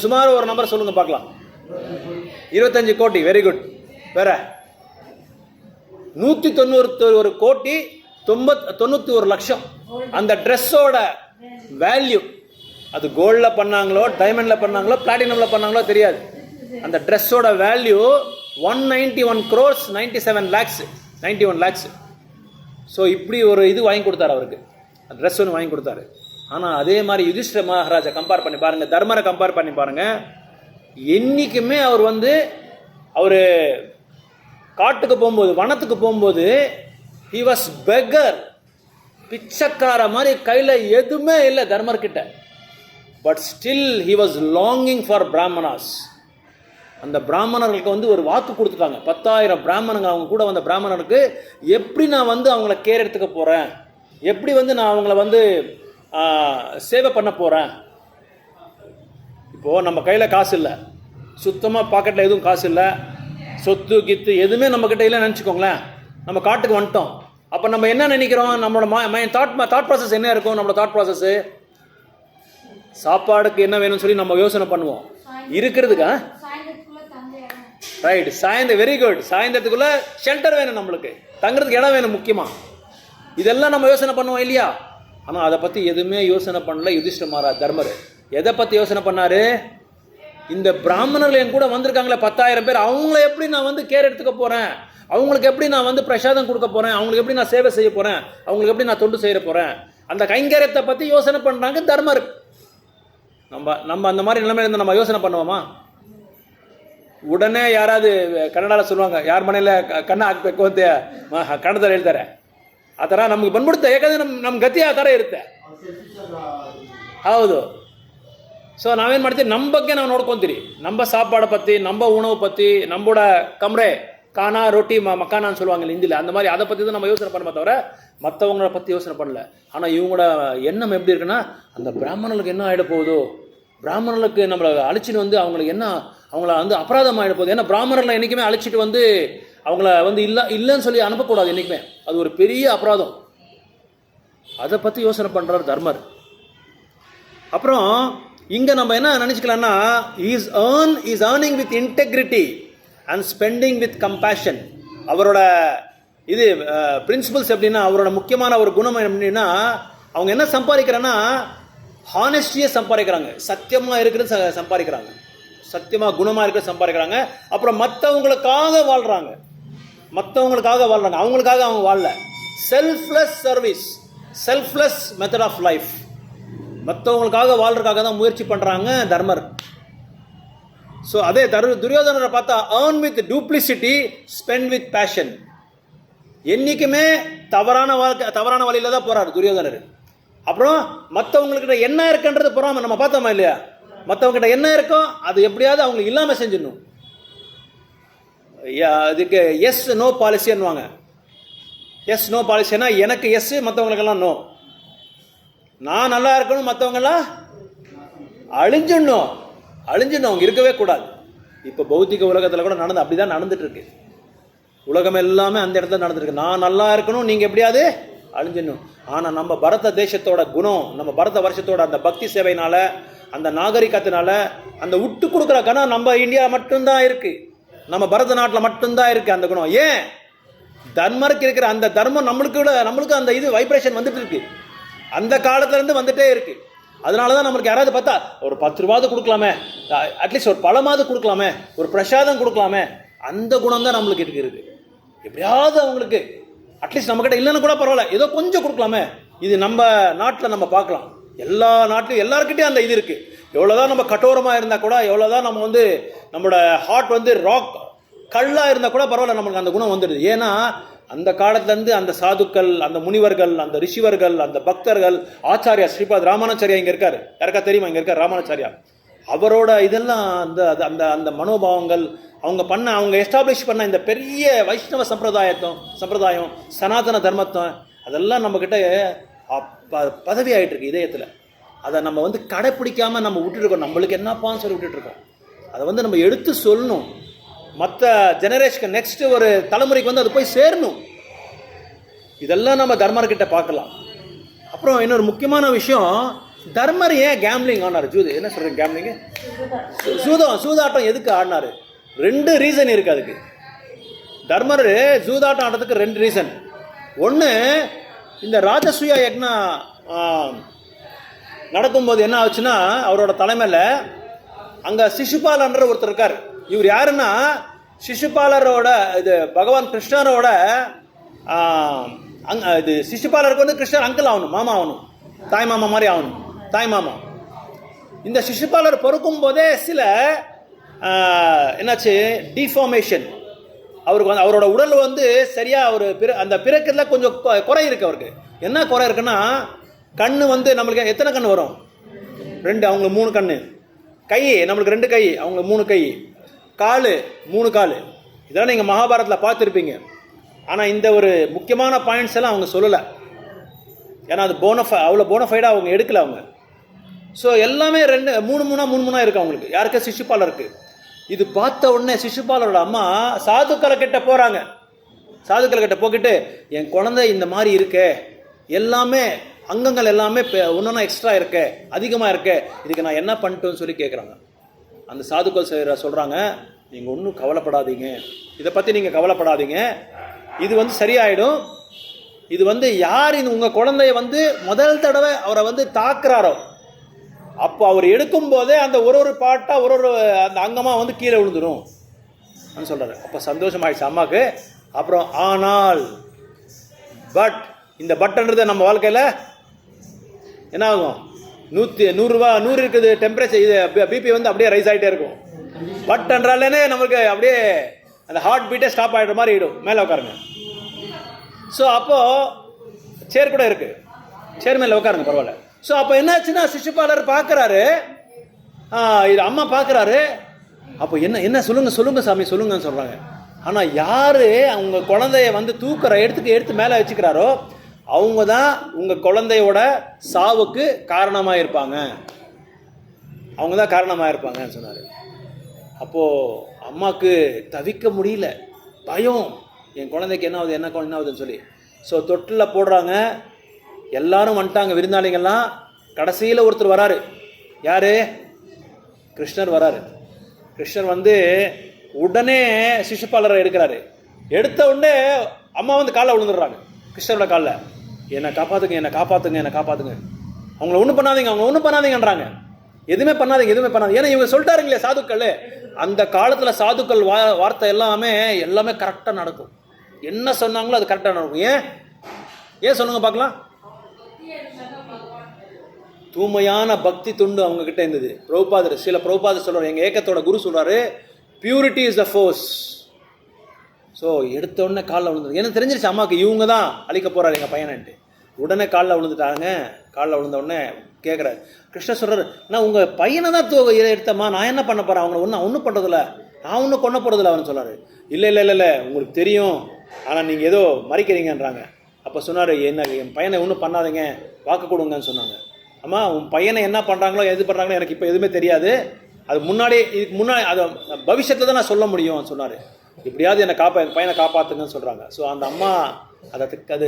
[SPEAKER 1] சுமார் ஒரு நம்பர் சொல்லுங்க பார்க்கலாம். 25 கோடி. Very good. வேற 191 கோடி 91 லட்சம். அந்த ட்ரெஸ்ஸோட வேல்யூ, அது கோல்டில் பண்ணாங்களோ, டைமண்டில் பண்ணாங்களோ, பிளாட்டினமில் பண்ணாங்களோ தெரியாது. அந்த ட்ரெஸ்ஸோட வேல்யூ 191 crores 97 lakhs. ஸோ இப்படி ஒரு இது வாங்கி கொடுத்தாரு அவருக்கு, ட்ரெஸ் ஒன்று வாங்கி கொடுத்தாரு. ஆனால் அதே மாதிரி யுதிஷ்டிர மகாராஜா கம்பேர் பண்ணி பாருங்க, தர்மரை கம்பேர் பண்ணி பாருங்க. என்றைக்குமே அவர் காட்டுக்கு போகும்போது, வனத்துக்கு போகும்போது, he was beggar, பிச்சைக்கார மாதிரி, கையில் எதுவுமே இல்லை தர்மர்கிட்ட. But still he was longing for brahmanas. அந்த பிராமணர்களுக்கு ஒரு வாக்கு கொடுத்துட்டாங்க. 10,000 பிராமணங்க அவங்க கூட வந்த பிராமணருக்கு எப்படி நான் அவங்கள கேர் எடுத்துக்க போகிறேன், எப்படி நான் அவங்கள சேவை பண்ண போகிறேன். இப்போது நம்ம கையில் காசு இல்லை, சுத்தமாக பாக்கெட்டில் எதுவும் காசு இல்லை, சொத்து கித்து எதுவுமே நம்மக்கிட்ட இல்லைன்னு நினச்சிக்கோங்களேன். நம்ம காட்டுக்கு வந்துட்டோம். அப்போ நம்ம என்ன நினைக்கிறோம்? நம்மளோட தாட் ப்ராசஸ் என்ன இருக்கும்? நம்மளோட தாட் ப்ராசஸ்ஸு சாப்பாடுக்கு என்ன வேணும்னு சொல்லி நம்ம யோசனை பண்ணுவோம். இருக்கிறதுக்கா ரைட், வெரி குட். சாயந்தரத்துக்குள்ளே ஷெல்டர் வேணும், நம்மளுக்கு தங்குறதுக்கு இடம் வேணும் முக்கியமாக. இதெல்லாம் நம்ம யோசனை பண்ணுவோம் இல்லையா? ஆனால் அதை பற்றி எதுவுமே யோசனை பண்ணல யுதிஷ்டிர மகாராஜ். தர்மர் எதை பற்றி யோசனை பண்ணார்? இந்த பிராமணர்கள் என் கூட வந்திருக்காங்களே 10,000 பேர், அவங்கள எப்படி நான் வந்து கேர் எடுத்துக்க போகிறேன், அவங்களுக்கு எப்படி நான் வந்து பிரசாதம் கொடுக்க போகிறேன், அவங்களுக்கு எப்படி நான் சேவை செய்ய போகிறேன், அவங்களுக்கு எப்படி நான் தொண்டு செய்ய போகிறேன், அந்த கைங்கரியத்தை பற்றி யோசனை பண்ணுறாங்க தர்மர். நம்ம அந்த மாதிரி நிலைமையில இருந்து நம்ம யோசனை பண்ணுவோமா? உடனே யாராவது கன்னடாவில் சொல்லுவாங்க, ಯಾರ ಮನೆಯಲ್ಲ ಕಣ್ಣ ಹಾಕಬೇಕು ಅಂತ ಕನ್ನಡದಲ್ಲಿ ಹೇಳ್ತಾರೆ. ಆ ಥರ ನಮ್ಗೆ ಬಂದ್ಬಿಡುತ್ತೆ, ಯಾಕಂದರೆ ನಮ್ಮ ಗತಿ ಆ ಥರ ಇರುತ್ತೆ. ಹೌದು. ஸோ நாவேನು ಮಾಡ್ತೀವಿ, ನಮ್ಮ ಬಗ್ಗೆ ನಾವು ನೋಡ್ಕೊತೀರಿ. நம்ம சாப்பாடை பற்றி, நம்ம உணவு பற்றி, நம்மளோட கம்ரே கானா ரொட்டி மக்கானான்னு சொல்லுவாங்க ஹிந்தியில், அந்த மாதிரி அதை பற்றி தான் நம்ம யோசனை பண்ண தவிர மற்றவங்கள பற்றி யோசனை பண்ணல. ஆனால் இவங்களோட எண்ணம் எப்படி இருக்குன்னா, அந்த பிராமணர்களுக்கு என்ன ஆகிட போகுதோ, பிராமணர்களுக்கு நம்மளை அழைச்சிட்டு வந்து அவங்களுக்கு என்ன, அவங்கள வந்து அபராதம் ஆகிட போகுது. ஏன்னா பிராமணர்களை என்றைக்குமே அழைச்சிட்டு வந்து அவங்கள வந்து இல்லைன்னு சொல்லி அனுப்பக்கூடாது என்றைக்குமே, அது ஒரு பெரிய அபராதம். அதை பற்றி யோசனை பண்ணுறார் தர்மர். அப்புறம் இங்கே நம்ம என்ன நினச்சிக்கலாம்னா, is earning with integrity and spending with compassion. அவரோட இது பிரின்சிபல்ஸ் எப்படின்னா, அவரோட முக்கியமான ஒரு குணம் எப்படின்னா, அவங்க என்ன சம்பாதிக்கிறாங்கன்னா ஹானஸ்டியை சம்பாதிக்கிறாங்க, சத்தியமாக இருக்கிறது சம்பாதிக்கிறாங்க, சத்தியமாக குணமாக இருக்கிறது சம்பாதிக்கிறாங்க. அப்புறம் மற்றவங்களுக்காக வாழ்கிறாங்க, அவங்களுக்காக அவங்க வாழல. Selfless service, selfless method of life, மற்றவங்களுக்காக வாழ்றதுக்காக தான் முயற்சி பண்ணுறாங்க தர்மர். ஸோ அதே துரியோதனரை பார்த்தா earn with duplicity, spend with passion. என்றைக்குமே தவறான வழியில் தான் போகிறார் துரியோதனர். அப்புறம் மற்றவங்கக்கிட்ட என்ன இருக்குன்றது பொறாம. நம்ம பார்த்தோமா இல்லையா, மற்றவங்ககிட்ட என்ன இருக்கோ அது எப்படியாவது அவங்களுக்கு இல்லாமல் செஞ்சிடணும். அதுக்கு எஸ் நோ பாலிசின்னுவாங்க. எஸ் நோ பாலிசின்னா எனக்கு எஸ், மற்றவங்களுக்கெல்லாம் நோ. நான் நல்லா இருக்கணும், மற்றவங்கெல்லாம் அழிஞ்சிடணும், அவங்க இருக்கவே கூடாது. இப்போ பௌத்திக உலகத்தில் கூட அப்படி தான் நடந்துட்டு இருக்கு. உலகம் எல்லாமே அந்த இடத்துல நடந்துருக்கு. நான் நல்லா இருக்கணும், நீங்கள் எப்படியாவது அழிஞ்சிடணும். ஆனால் நம்ம பரத தேசத்தோட குணம், நம்ம பரத வருஷத்தோட அந்த பக்தி சேவையினால, அந்த நாகரிகத்தினால, அந்த விட்டு கொடுக்குற கணம் நம்ம இந்தியா மட்டும்தான் இருக்கு, நம்ம பரத நாட்டில் மட்டும்தான் இருக்கு அந்த குணம். ஏன்? தர்மருக்கு இருக்கிற அந்த தர்மம் நம்மளுக்கு அந்த இது வைப்ரேஷன் வந்துட்டு இருக்கு, அந்த காலத்துலேருந்து வந்துட்டே இருக்கு. அதனால தான் நம்மளுக்கு யாராவது பார்த்தா ஒரு 10 ரூபாவது கொடுக்கலாமே, அட்லீஸ்ட் ஒரு பழமாவது கொடுக்கலாமே, ஒரு பிரசாதம் கொடுக்கலாமே, அந்த குணம் தான் நம்மளுக்கு இருக்குது. எப்படியாவது அவங்களுக்கு அட்லீஸ்ட் நம்மக்கிட்ட இல்லைன்னு கூட பரவாயில்ல, ஏதோ கொஞ்சம் கொடுக்கலாமே. இது நம்ம நாட்டில் நம்ம பார்க்கலாம், எல்லா நாட்டிலும் எல்லாருக்கிட்டையும் அந்த இது இருக்குது. எவ்வளோதான் நம்ம கட்டோரமாக இருந்தால் கூட, எவ்வளோதான் நம்ம வந்து நம்மளோட ஹார்ட் வந்து ராக் கல்லாக இருந்தால் கூட பரவாயில்ல, நம்மளுக்கு அந்த குணம் வந்துடுது. ஏன்னா அந்த காலத்துலேருந்து அந்த சாதுக்கள், அந்த முனிவர்கள், அந்த ரிஷிவர்கள், அந்த பக்தர்கள், ஆச்சாரியா ஸ்ரீபாத் ராமானுச்சாரியா இங்கே இருக்கார், யாருக்கா தெரியுமா? இங்கே இருக்கார் ராமானுச்சாரியா. அவரோட இதெல்லாம் அந்த அந்த அந்த மனோபாவங்கள், அவங்க எஸ்டாப்ளிஷ் பண்ண இந்த பெரிய வைஷ்ணவ சம்பிரதாயம், சனாதன தர்மத்தை, அதெல்லாம் நம்மக்கிட்ட பதவி ஆகிட்டு இருக்கு இதயத்தில். அதை நம்ம வந்து கடைப்பிடிக்காமல் நம்ம விட்டுருக்கோம். நம்மளுக்கு என்னப்பான்னு சொல்லி விட்டுட்டுருக்கோம். அதை வந்து நம்ம எடுத்து சொல்லணும், மற்ற ஜெனரேஷன் நெக்ஸ்ட் ஒரு தலைமுறைக்கு வந்து அது போய் சேரணும். இதெல்லாம் நம்ம தர்மர்கிட்ட பார்க்கலாம். அப்புறம் இன்னொரு முக்கியமான விஷயம், தர்மர் ஏன் கேம்லிங் ஆனார்? என்ன சொல்கிறேன், கேம்லிங்கு சூதாட்டம் எதுக்கு ஆடினார்? 2 ரீசன் இருக்குது அதுக்கு. தர்மர் சூதாட்டம் ஆடுறதுக்கு 2 ரீசன். ஒன்று, இந்த ராஜசூய யக்னா நடக்கும்போது என்ன ஆச்சுன்னா, அவரோட தலைமையில் அங்கே சிசுபாலன்ற ஒருத்தர் இருக்கார். இவர் யாருன்னா, சிசுபாலரோட இது பகவான் கிருஷ்ணரோட இது சிசுபாலருக்கு வந்து கிருஷ்ணர் அங்கிள் ஆகணும், மாமா ஆகணும், தாய் மாமா மாதிரி ஆகணும், தாய் மாமா. இந்த சிசுபாலர் பொறுக்கும் போதே சில என்னாச்சு, டிஃபார்மேஷன். அவருக்கு வந்து அவரோட உடல் வந்து சரியாக ஒரு அந்த பிறக்கிறதுல கொஞ்சம் குறை இருக்குது. அவருக்கு என்ன குறை இருக்குன்னா, கண் வந்து நம்மளுக்கு எத்தனை கண் வரும்? 2, அவங்களுக்கு 3 கண். கை நம்மளுக்கு 2 கை, அவங்களுக்கு 3 கை. கால் 3 கால். இதெல்லாம் நீங்கள் மகாபாரதத்தில் பார்த்துருப்பீங்க. ஆனால் இந்த ஒரு முக்கியமான பாயிண்ட்ஸ் எல்லாம் அவங்க சொல்லலை. ஏன்னா அது அவ்வளோ போனஃபைடாக அவங்க எடுக்கல அவங்க. ஸோ எல்லாமே 3 மூணாக இருக்குது அவங்களுக்கு. யாருக்கு? சிசுபாலருக்கு. இது பார்த்த உடனே சிசுபாலரோட அம்மா சாதுக்களை கிட்ட போகிறாங்க. சாதுக்களை கிட்ட போக்கிட்டு, என் குழந்தை இந்த மாதிரி இருக்கே, எல்லாமே அங்கங்கள் எல்லாமே ஒன்றா எக்ஸ்ட்ரா இருக்கே, அதிகமாக இருக்கே, இதுக்கு நான் என்ன பண்ணிட்டோன்னு சொல்லி கேட்குறாங்க. அந்த சாதுக்கள் சொல்கிறாங்க, நீங்கள் ஒன்றும் கவலைப்படாதீங்க, இதை பற்றி நீங்கள் கவலைப்படாதீங்க, இது சரியாயிடும். இது யார் உங்கள் குழந்தைய முதல் தடவை அவரை தாக்குறாரோ அப்போ அவர் எடுக்கும் போதே அந்த ஒரு பாட்டாக ஒரு அந்த அங்கமாக கீழே விழுந்துடும் சொல்கிறாரு. அப்போ சந்தோஷமாயிடுச்சு அம்மாவுக்கு. அப்புறம் ஆனால் பட், இந்த பட்ன்றது நம்ம வாழ்க்கையில் என்ன ஆகும், 100 இருக்குது டெம்பரேச்சர், இது பிபி அப்படியே ரைஸ் ஆகிட்டே இருக்கும். பட் என்றாலே நமக்கு அப்படியே அந்த ஹார்ட் பீட்டே ஸ்டாப் ஆகிடுற மாதிரி ஆகிடும். மேலே உட்காருங்க. ஸோ அப்போது சேர் கூட இருக்குது, சேர் மேலே உட்காருங்க, பரவாயில்ல. ஸோ அப்போ என்னாச்சுன்னா சிசுபாலர் பார்க்குறாரு, இது அம்மா பார்க்குறாரு. அப்போ என்ன சொல்லுங்கள் சாமி சொல்லுங்கன்னு சொல்கிறாங்க. ஆனால் யார் அவங்க குழந்தைய எடுத்து மேலே வச்சுக்கிறாரோ அவங்க தான் உங்கள் குழந்தையோட சாவுக்கு காரணமாக இருப்பாங்க, அவங்க தான் காரணமாக இருப்பாங்கன்னு சொன்னார். அப்போது அம்மாவுக்கு தவிக்க முடியல, பயம், என் குழந்தைக்கு என்ன ஆகுதுன்னு சொல்லி. ஸோ தொட்டில் போடுறாங்க, எல்லாரும் வந்துட்டாங்க, விருந்தாளிங்கள்லாம். கடைசியில் ஒருத்தர் வராரு. யார்? கிருஷ்ணர் வராரு. கிருஷ்ணர் உடனே சிசுபாலரை எடுக்கிறாரு. எடுத்த உடனே அம்மா காலில் விழுந்துடுறாங்க, கிருஷ்ணரோட காலில். என்னை காப்பாற்றுங்க, என்னை காப்பாற்றுங்க, என்னை காப்பாற்றுங்க, அவங்கள ஒன்றும் பண்ணாதீங்க, அவங்க ஒன்றும் பண்ணாதீங்கன்றாங்க. எதுவுமே பண்ணாதீங்க, எதுவுமே பண்ணாதீங்க. ஏன்னா இவங்க சொல்லிட்டாருங்களே சாதுக்கள், அந்த காலத்தில் சாதுக்கள் வார்த்தை எல்லாமே கரெக்டாக நடக்கும். என்ன சொன்னாங்களோ அது கரெக்டாக நடக்கும். ஏன் சொல்லுங்க பார்க்கலாம். தூய்மையான பக்தி துண்டு அவங்க கிட்ட இருந்தது. பிரபுபாதர் சொல்றாரு, எங்கள் ஏக்கத்தோட குரு சொல்றாரு, purity is the force. So எடுத்த உடனே காலில் விழுந்தது. எனக்கு தெரிஞ்சிருச்சு அம்மாவுக்கு இவங்க தான் அழிக்க போறாரு எங்கள் பையனன்ட்டு. உடனே காலில் விழுந்துட்டாங்க. காலில் விழுந்த உடனே கேட்குறாரு, கிருஷ்ணர் சொல்கிறார், நான் உங்கள் பையனை தான் எடுத்தம்மா, நான் என்ன பண்ண போகிறேன், அவங்கள ஒன்றும் பண்ணுறதில்ல, நான் ஒன்றும் கொண்டு போகிறதில்ல அவன் சொல்கிறாரு. இல்லை உங்களுக்கு தெரியும், ஆனால் நீங்கள் ஏதோ மறைக்கிறீங்கன்றாங்க. அப்போ சொன்னார், என் பையனை ஒன்றும் பண்ணாதீங்க, வாக்கு கொடுங்கன்னு சொன்னாங்க. அம்மா உன் பையனை என்ன பண்ணுறாங்களோ எது பண்ணுறாங்களோ எனக்கு இப்போ எதுவுமே தெரியாது, அது இதுக்கு முன்னாடி அது பவிஷ்யத்தில் தான் நான் சொல்ல முடியும் சொன்னார். எப்படியாவது என் பையனை காப்பாற்றுங்கன்னு சொல்கிறாங்க. ஸோ அந்த அம்மா அது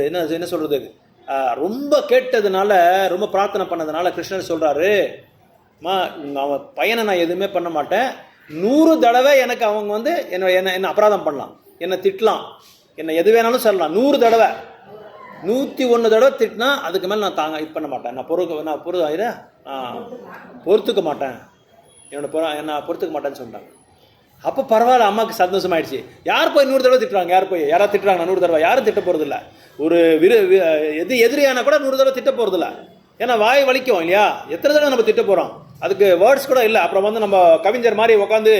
[SPEAKER 1] என்ன சொல்கிறது, ரொம்ப கேட்டதுனால, ரொம்ப பிரார்த்தனை பண்ணதுனால கிருஷ்ணர் சொல்கிறாரு, அம்மா அவன் பையனை நான் எதுவுமே பண்ண மாட்டேன், 100 தடவை எனக்கு அவங்க என்ன அபராதம் பண்ணலாம், என்னை திட்டலாம், என்னை எது வேணாலும் சொல்லலாம், 100 தடவை, 101 தடவை திட்டினா அதுக்கு மேலே நான் இது பண்ண மாட்டேன், நான் பொறுத்துக்க மாட்டேன், நான் பொறுத்துக்க மாட்டேன்னு சொல்லிட்டாங்க. அப்போ பரவாயில்ல, அம்மாவுக்கு சந்தோஷமாயிடுச்சு. யார் போய் 100 தடவை திட்டுறாங்க, யாராவது திட்டுறாங்க 100 தடவை, யாரும் திட்ட போகிறதில்ல. ஒரு எதிரியானா கூட 100 தடவை திட்ட போகிறதில்ல. ஏன்னா வாய் வலிக்கும் இல்லையா, எத்தனை தடவை நம்ம திட்ட போகிறோம், அதுக்கு வேர்ட்ஸ் கூட இல்லை. அப்புறம் நம்ம கவிஞர் மாதிரி உட்காந்து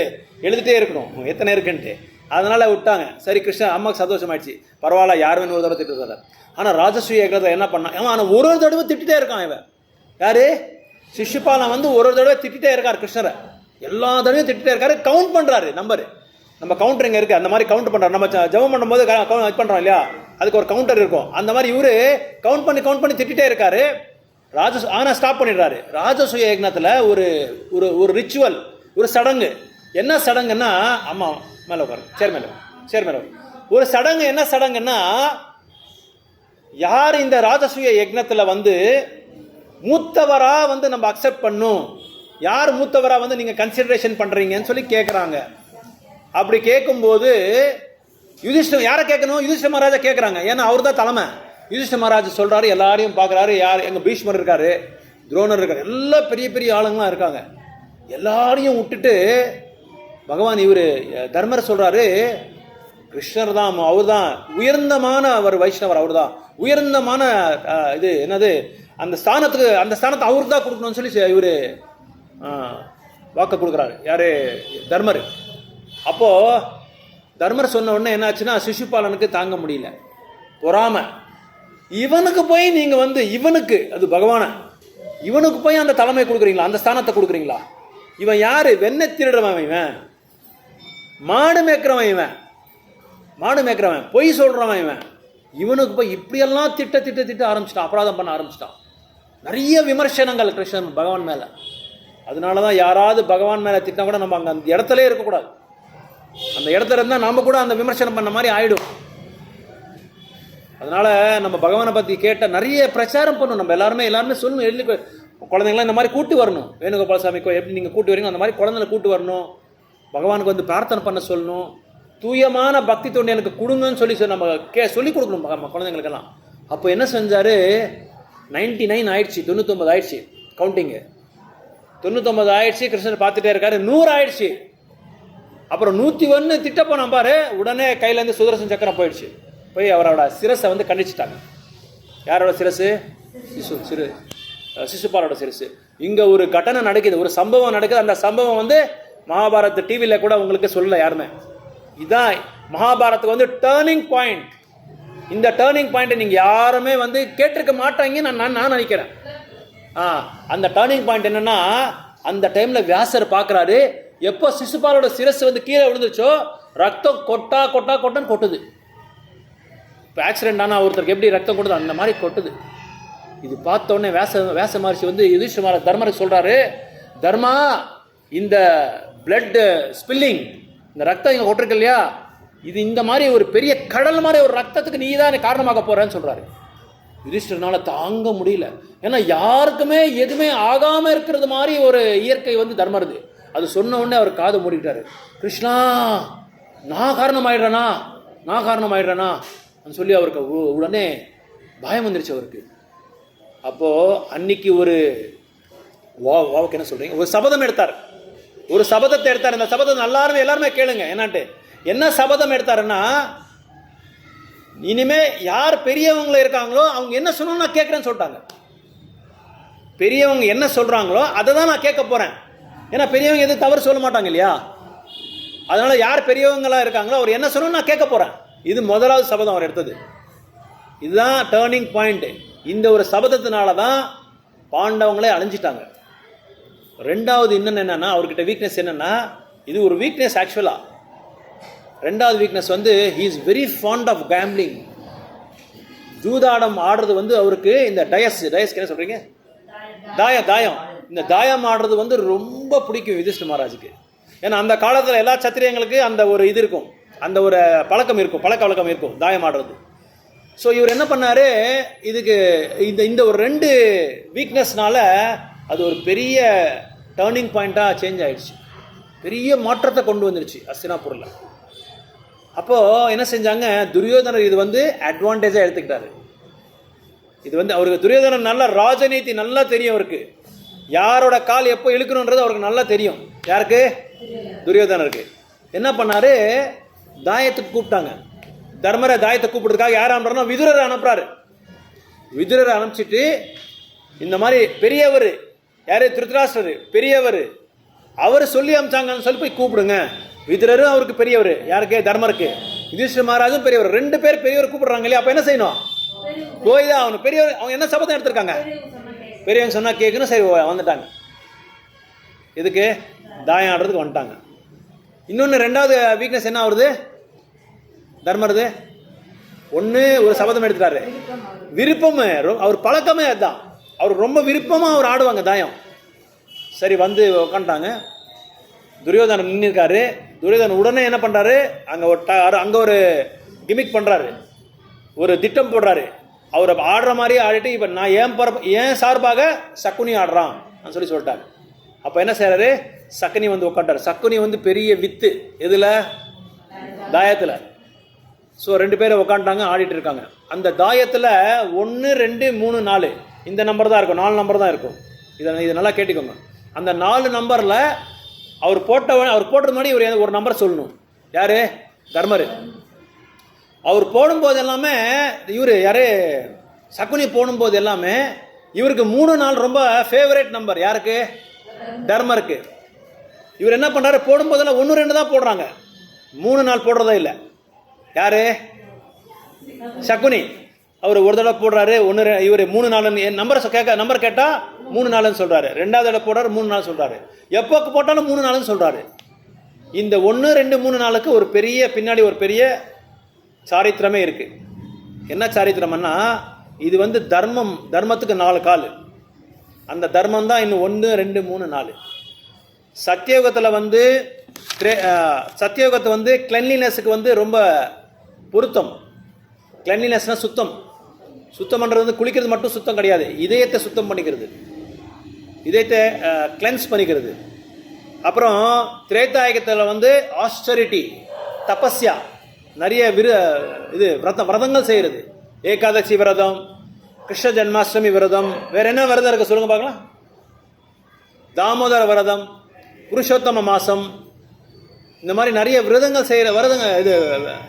[SPEAKER 1] எழுதிட்டே இருக்கணும் எத்தனை இருக்குன்ட்டு. அதனால் விட்டாங்க. சரி, கிருஷ்ணன் அம்மாவுக்கு சந்தோஷமாயிடுச்சு, பரவாயில்ல, யாருமே 100 தடவை திட்டுறதில்ல. ஆனால் ராஜசூய ஏகத்தில் என்ன பண்ணான், ஆனால் ஒரு தடவை திட்டிகிட்டே இருக்கான் இவன். யார்? சிசுபாலன் ஒரு தடவை திட்டிகிட்டே இருக்கார் கிருஷ்ணரை, எல்லா தடவையும் திட்டிகிட்டே இருக்காரு. கவுண்ட் பண்ணுறாரு நம்பர், நம்ம கவுண்டர் இங்கே இருக்குது, அந்த மாதிரி கவுண்ட் பண்ணுறாரு. நம்ம ஜெபம் பண்ணும்போது இது பண்ணுறோம் இல்லையா, அதுக்கு ஒரு கவுண்டர் இருக்கும், அந்த மாதிரி இவர் கவுண்ட் பண்ணி திட்டிகிட்டே இருக்காரு. ஆனால் ஸ்டாப் பண்ணிடுறாரு. ராஜசூய யக்ஞத்தில் ஒரு ரிச்சுவல், ஒரு சடங்கு. என்ன சடங்குன்னா, அம்மா மேலே உட்காரு, சேர் மேலே ஒரு சடங்கு. என்ன சடங்குன்னா, யார் இந்த ராஜசூய யக்ஞத்தில் மூத்தவரா நம்ம அக்செப்ட் பண்ணும், யார் மூத்தவரா நீங்கள் கன்சிடரேஷன் பண்ணுறீங்கன்னு சொல்லி கேட்குறாங்க. அப்படி கேட்கும்போது யாரை கேட்கணும், யுதிஷ்டர் மகாராஜா கேட்குறாங்க. ஏன்னா அவர் தான் தலைமை. யுதிஷ்டர் மகாராஜா சொல்கிறாரு, எல்லாரையும் பார்க்குறாரு. யார்? எங்கள் பீஷ்மர் இருக்காரு, துரோணர் இருக்காரு, எல்லாம் பெரிய பெரிய ஆளுங்களாம் இருக்காங்க. எல்லாரையும் விட்டுட்டு பகவான் தர்மர் சொல்கிறாரு, கிருஷ்ணர் தான், அவர் தான் உயர்ந்தமான அவர் வைஷ்ணவர், அவர் தான் உயர்ந்தமான இது என்னது அந்த ஸ்தானத்தை அவருக்கு தான் கொடுக்கணும்னு சொல்லி வாக்கு கொடுக்குறாரு. யார்? தர்மர். அப்போது தர்மர் சொன்ன உடனே என்னாச்சுன்னா, சிசுபாலனுக்கு தாங்க முடியல, பொறாமை. இவனுக்கு போய் நீங்கள் இவனுக்கு, அது பகவான, இவனுக்கு போய் அந்த தலைமை கொடுக்குறீங்களா, அந்த ஸ்தானத்தை கொடுக்குறீங்களா? இவன் யார்? வெண்ணை திருடுறவன் இவன், மாடு மேய்க்கிறவன், பொய் சொல்கிறவன் இவன். இவனுக்கு போய் இப்படியெல்லாம் திட்ட ஆரம்பிச்சிட்டான், அபராதம் பண்ண ஆரம்பிச்சிட்டான். நிறைய விமர்சனங்கள் கிருஷ்ணன் பகவான் மேலே. அதனால தான் யாராவது பகவான் மேலே திட்டினா கூட நம்ம அங்கே அந்த இடத்துல இருக்கக்கூடாது. அந்த இடத்துல இருந்தால் நம்ம கூட அந்த விமர்சனம் பண்ண மாதிரி ஆகிடும். அதனால் நம்ம பகவானை பற்றி கேட்ட நிறைய பிரச்சாரம் பண்ணணும். நம்ம எல்லாருமே சொல்லணும். எழுதி குழந்தைங்களாம் இந்த மாதிரி கூட்டு வரணும். வேணுகோபால் எப்படி நீங்கள் கூட்டு வரீங்க அந்த மாதிரி குழந்தைங்களை கூட்டு வரணும். பகவானுக்கு வந்து பிரார்த்தனை பண்ண சொல்லணும். தூயமான பக்தி தொண்டு எனக்கு கொடுங்கன்னு சொல்லி நம்ம சொல்லிக் கொடுக்கணும் நம்ம குழந்தைங்களுக்கெல்லாம். அப்போ என்ன செஞ்சார், 99 ஆயிடுச்சு, 99 ஆயிடுச்சு கவுண்டிங்கு. 99 ஆயிடுச்சு, கிருஷ்ணர் பார்த்துட்டே இருக்காரு. 100 ஆயிடுச்சு. அப்புறம் 101 திட்ட போனான் பாரு. உடனே கையிலேருந்து சுதர்சன சக்கரம் போயிடுச்சு. போய் அவரோட சிரஸை வந்து கண்டிச்சிட்டாங்க. யாரோட சிரசு? சிசுபாலோட சிரசு. இங்கே ஒரு கட்டணம் நடக்குது, ஒரு சம்பவம் நடக்குது. அந்த சம்பவம் வந்து மகாபாரத டிவியில் கூட உங்களுக்கு சொல்லலை யாருமே. இதுதான் மகாபாரத்துக்கு வந்து டேர்னிங் பாயிண்ட். இந்த டேர்னிங் பாயிண்ட்டை நீங்கள் யாருமே வந்து கேட்டிருக்க மாட்டாங்கன்னு நான் நினைக்கிறேன். அந்த டேர்னிங் பாயிண்ட் என்னன்னா, அந்த டைமில் வியாசர் பார்க்குறாரு, எப்போ சிசுபாலோட சிரஸ் வந்து கீழே விழுந்துச்சோ ரத்தம் கொட்டன்னு கொட்டுது. இப்போ ஆக்சிடென்ட் ஆனால் ஒருத்தருக்கு எப்படி ரத்தம் கொட்டுது அந்த மாதிரி கொட்டுது. இது பார்த்தோன்னே வேச மகர்ஷி வந்து யுதிஷ்டிர தர்மருக்கு சொல்கிறாரு, தர்மா, இந்த பிளட் ஸ்பில்லிங், இந்த ரத்தம் இங்கே கொட்டிருக்கு இல்லையா, இது இந்த மாதிரி ஒரு பெரிய கடல் மாதிரி ஒரு ரத்தத்துக்கு நீ தான் காரணமாக போகிறேன்னு சொல்கிறாரு. யுதிஷ்டிரனால தாங்க முடியல. ஏன்னா யாருக்குமே எதுவுமே ஆகாமல் இருக்கிறது மாதிரி ஒரு இயற்கை வந்து தர்மருது. அது சொன்ன உடனே அவர் காது மூடிக்கிட்டாரு. கிருஷ்ணா, நான் காரணமாயிடுறேனா சொல்லி அவருக்கு உடனே பயம் வந்துருச்சு அவருக்கு. அப்போது அன்னைக்கு ஒரு வாவுக்கு என்ன சொல்கிறீங்க, ஒரு சபதம் எடுத்தார். ஒரு சபதத்தை எடுத்தார். இந்த சபதம் எல்லாருமே கேளுங்க. என்ன சபதம் எடுத்தாருன்னா, இனிமே யார் பெரியவங்கள இருக்காங்களோ அவங்க என்ன சொல்லணும் நான் கேட்குறேன்னு சொல்லிட்டாங்க. பெரியவங்க என்ன சொல்கிறாங்களோ அதை தான் நான் கேட்க போகிறேன். ஏன்னா பெரியவங்க எதுவும் தவறு சொல்ல மாட்டாங்க இல்லையா. அதனால யார் பெரியவங்களாக இருக்காங்களோ அவர் என்ன சொல்லணும் நான் கேட்க போகிறேன். இது முதலாவது சபதம் அவர் எடுத்தது. இதுதான் டேர்னிங் பாயிண்ட். இந்த ஒரு சபதத்தினால தான் பாண்டவங்களே அழிஞ்சிட்டாங்க. ரெண்டாவது என்னன்னா, அவர்கிட்ட வீக்னஸ் என்னன்னா, இது ஒரு வீக்னஸ் ஆக்சுவலா. ரெண்டாவது வீக்னஸ் வந்து he is very fond of gambling. ஜூதாடம் ஆடுறது வந்து அவருக்கு, இந்த டயஸ்க்கு என்ன சொல்றீங்க, தாயம், இந்த தாயம் ஆடுறது வந்து ரொம்ப பிடிக்கும் யுதிஷ்டிர மகாராஜுக்கு. ஏன்னா அந்த காலத்தில் எல்லா சத்திரியங்களுக்கு அந்த ஒரு இது இருக்கும், அந்த ஒரு பழக்க வழக்கம் இருக்கும் தாயம் ஆடுறது. ஸோ இவர் என்ன பண்ணாரு, இதுக்கு இந்த ஒரு 2 வீக்னஸ்னால அது ஒரு பெரிய டேர்னிங் பாயிண்ட்டாக சேஞ்ச் ஆயிடுச்சு. பெரிய மாற்றத்தை கொண்டு வந்துருச்சு அஸ்தினாபுரில். அப்போது என்ன செஞ்சாங்க, துரியோதனர் இது வந்து அட்வான்டேஜாக எடுத்துக்கிட்டாரு. இது வந்து அவருக்கு துரியோதனர் நல்ல ராஜநீதி நல்லா தெரியும். அவருக்கு யாரோட கால் எப்போ இழுக்கணுன்றது அவருக்கு நல்லா தெரியும். யாருக்கு? துரியோதனருக்கு. என்ன பண்ணாரு, தாயத்துக்கு கூப்பிட்டாங்க. தர்மரை தாயத்தை கூப்பிடுறதுக்காக யார் அனுப்புறாருன்னா விதுரரை அனுப்புறாரு. விதுரரை அனுப்பிச்சிட்டு இந்த மாதிரி பெரியவர் யாரு, திருதராஷ்டிரர் பெரியவர், அவர் சொல்லி அனுப்பிச்சாங்கன்னு சொல்லி போய் கூப்பிடுங்க. விதுரரும் அவருக்கு பெரியவர், யாருக்கு? தர்மருக்கு. யுதிஷ்டிர மகாராஜும் பெரியவர். 2 பேர் பெரியவர் கூப்பிடுறாங்க இல்லையா. அப்போ என்ன செய்யணும், போய் தான் அவனு பெரியவர். அவங்க என்ன சபதம் எடுத்திருக்காங்க, பெரியவங்க சொன்னா கேட்கணும். சரி வந்துட்டாங்க. இதுக்கு தாயம் ஆடுறதுக்கு வந்துட்டாங்க. இன்னொன்று ரெண்டாவது வீக்னஸ் என்ன வருது தர்மருது, ஒன்று ஒரு சபதம் எடுத்துட்டாரு, விருப்பம். அவர் பழக்கமே அதுதான், அவர் ரொம்ப விருப்பமாக அவர் ஆடுவாங்க தாயம். சரி வந்து உட்காந்துட்டாங்க. துரியோதனன் நின்றுருக்காரு. துரியோதனன் உடனே என்ன பண்ணுறாரு, அங்கே ஒரு கிமிக் பண்ணுறாரு, ஒரு திட்டம் போடுறாரு. அவர் ஆடுற மாதிரியே ஆடிட்டு, இப்போ நான் ஏன் சார்பாக சக்குனி ஆடுறான் சொல்லிட்டாரு. அப்போ என்ன செய்கிறாரு, சக்குனி வந்து உட்காண்டார். சக்குனி வந்து பெரிய வித்து எதில், தாயத்தில். ஸோ 2 பேரும் உட்காந்துட்டாங்க, ஆடிட்டு இருக்காங்க. அந்த தாயத்தில் 1, 2, 3, 4 இந்த நம்பர் தான் இருக்கும், 4 நம்பர் தான் இருக்கும். இதை நல்லா கேட்டுக்கோங்க. அந்த 4 நம்பரில் அவர் போட்டது முன்னாடி இவர் ஒரு நம்பர் சொல்லணும். யார்? தர்மர். அவர் போடும்போது எல்லாமே இவர் யார், சக்குனி போடும்போது எல்லாமே இவருக்கு 3, 4 ரொம்ப ஃபேவரேட் நம்பர். யாருக்கு? தர்மருக்கு. இவர் என்ன பண்ணுறாரு, போடும்போதெல்லாம் 1, 2 தான் போடுறாங்க, 3, 4 போடுறதே இல்லை. யாரு? சக்குனி. அவர் ஒரு தடவை போடுறாரு 1, இவர் 3, 4 நம்பர் கேட்டால் 3, 4 சொல்றாரு. 2வது தடவை போடுறாரு 3, 4 சொல்றாரு. எப்போ போட்டாலும் 3, 4 சொல்றாரு. இந்த 1, 2, 3, 4க்கு ஒரு பெரிய பின்னாடி ஒரு பெரிய சாரித்திரமே இருக்கு. என்ன சாரித்திரம்னா, இது வந்து தர்மத்துக்கு 4 கால். அந்த தர்மம் தான் இன்னும் 1, 2, 3, 4. சத்தியயுகத்தில் வந்து சத்தியயுகத்தை வந்து கிளென்லினஸுக்கு வந்து ரொம்ப பொருத்தம். கிளென்லினஸ்னால் சுத்தம். சுத்தம் பண்ணுறது வந்து குளிக்கிறது மட்டும் சுத்தம் கிடையாது, இதயத்தை சுத்தம் பண்ணிக்கிறது, இதயத்தை கிளென்ஸ் பண்ணிக்கிறது. அப்புறம் திரேதாயுகத்தில் வந்து ஆஸ்டரிட்டி, தபஸ்யா, நிறைய இது விரதங்கள் செய்கிறது. ஏகாதசி விரதம், கிருஷ்ண ஜென்மாஷ்டமி விரதம், வேற என்ன விரதம் இருக்கு சொல்லுங்க பார்க்கலாம்? தாமோதர விரதம், புருஷோத்தம மாசம், இந்த மாதிரி நிறைய விரதங்கள் செய்கிற இது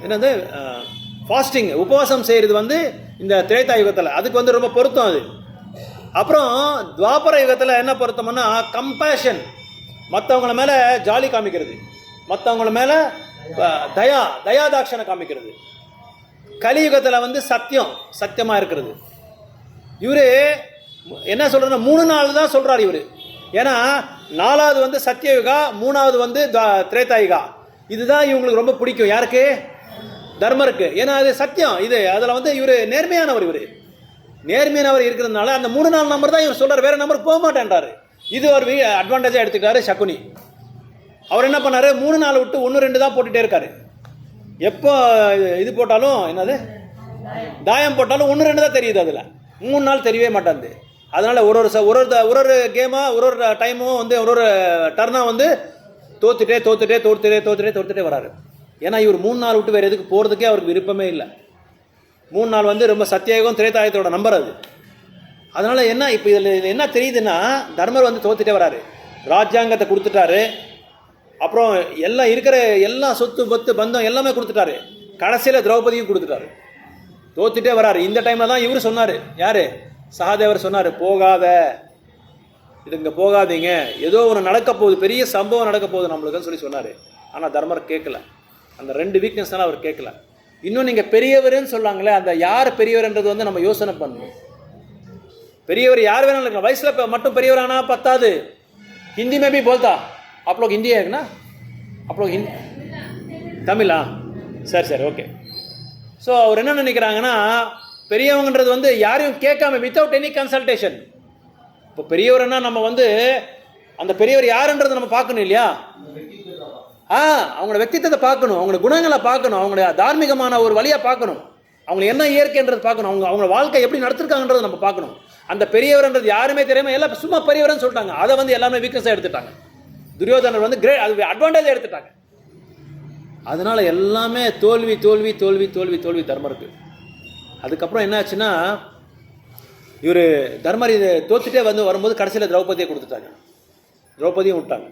[SPEAKER 1] என்னது ஃபாஸ்டிங், உபவாசம் செய்கிறது வந்து இந்த திரேதா யுகத்தில் அதுக்கு வந்து ரொம்ப பொருத்தம் அது. அப்புறம் துவாபர யுகத்தில் என்ன பொருத்தம்னா கம்பேஷன், மற்றவங்கள மேலே ஜாலி காமிக்கிறது, மற்றவங்கள மேலே தயாதாட்சணை காமிக்கிறது. கலியுகத்தில் வந்து சத்தியமாக இருக்கிறது. இவர் என்ன சொல்கிறேன்னா 3 நாள் தான் சொல்கிறார் இவர். ஏன்னா 4வது வந்து சத்தியயுகா, 3வது வந்து திரேதாயுகா. இதுதான் இவங்களுக்கு ரொம்ப பிடிக்கும். யாருக்கு? தர்மருக்கு. ஏன்னா அது சத்தியம். இது அதில் வந்து இவர் நேர்மையானவர். இவர் நேர்மையானவர் இருக்கிறதுனால அந்த 3-4 நம்பர் தான் இவர் சொல்கிறார், வேறு நம்பருக்கு போக மாட்டேன்றாரு. இது ஒரு அட்வான்டேஜாக எடுத்துக்கிறாரு சகுனி. அவர் என்ன பண்ணார், 3-4 விட்டு 1-2 தான் போட்டுகிட்டே இருக்காரு. எப்போ இது போட்டாலும் என்னது தாயம் போட்டாலும் 1-2 தான் தெரியுது, அதில் 3 நாள் தெரியவே மாட்டாது. அதனால் ஒரு கேமாக ஒரு டைமும் வந்து ஒரு டர்னாக வந்து தோத்துட்டே வராரு. ஏன்னா இவர் 3 நாள் விட்டு வேறு எதுக்கு போகிறதுக்கே அவருக்கு விருப்பமே இல்லை. 3 நாள் வந்து ரொம்ப சத்தியயுகம் திரேதாயுகத்தோட நம்பர் அது. அதனால் என்ன இப்போ இதில் என்ன தெரியுதுன்னா, தர்மர் வந்து தோத்துட்டே வராரு. ராஜ்யாங்கத்தை கொடுத்துட்டாரு, அப்புறம் எல்லாம் இருக்கிற எல்லா சொத்து பத்து பந்தம் எல்லாமே கொடுத்துட்டாரு, கடைசியில் திரௌபதியும் கொடுத்துட்டாரு. தோத்துட்டே வராரு. இந்த டைமில் தான் இவர் சொன்னார், யார்? சகாதேவர் சொன்னார், போகாத, இது இங்கே போகாதீங்க, ஏதோ ஒன்று நடக்க போகுது, பெரிய சம்பவம் நடக்க போகுது நம்மளுக்குன்னு சொல்லி சொன்னார். ஆனால் தர்மர் கேட்கல. அந்த 2 வீக்னஸ்னால அவர் கேட்கல. இன்னும் நீங்கள் பெரியவர்னு சொல்லாங்களே, அந்த யார் பெரியவர்ன்றது வந்து நம்ம யோசனை பண்ணணும். பெரியவர் யார் வேணாலும் இருக்கலாம், வயசில் மட்டும் பெரியவர் ஆனால் பத்தாது. हिंदी में भी बोलता, आप लोग हिंदी है ना? आप लोग हिंदी தமிழா? சரி ஓகே. ஸோ அவர் என்ன நினைக்கிறாங்கன்னா, பெரியவங்கன்றது வந்து யாரையும் கேட்காம வித்தவுட் எனி கன்சல்டேஷன். இப்போ பெரியவர்னா நம்ம வந்து அந்த பெரியவர் யாருன்றதை நம்ம பார்க்கணும் இல்லையா? அவங்களோட వ్యక్తిత్వத்தை பார்க்கணும், அவங்களோட குணங்களை பார்க்கணும், அவங்களோட தார்மீகமான ஒரு வழியாக பார்க்கணும், அவங்க என்ன இயற்கைன்றது பார்க்கணும், அவங்க வாழ்க்கை எப்படி நடத்திருக்காங்கன்றதை நம்ம பார்க்கணும். அந்த பெரியவர்ன்றது யாருமே தெரியாமல் எல்லாம் சும்மா பெரியவர்னு சொல்லிட்டாங்க. அதை வந்து எல்லாமே வீக்னஸாக எடுத்துட்டாங்க. துரியோதனர் வந்து கிரேட், அது அட்வான்டேஜாக எடுத்துட்டாங்க. அதனால எல்லாமே தோல்வி தோல்வி தோல்வி தோல்வி தோல்வி தர்மருக்கு. அதுக்கப்புறம் என்ன ஆச்சுன்னா, இவர் தர்மர் இது தோத்துட்டே வரும்போது கடைசியில் திரௌபதியை கொடுத்துட்டாங்க, திரௌபதியும் விட்டாங்க.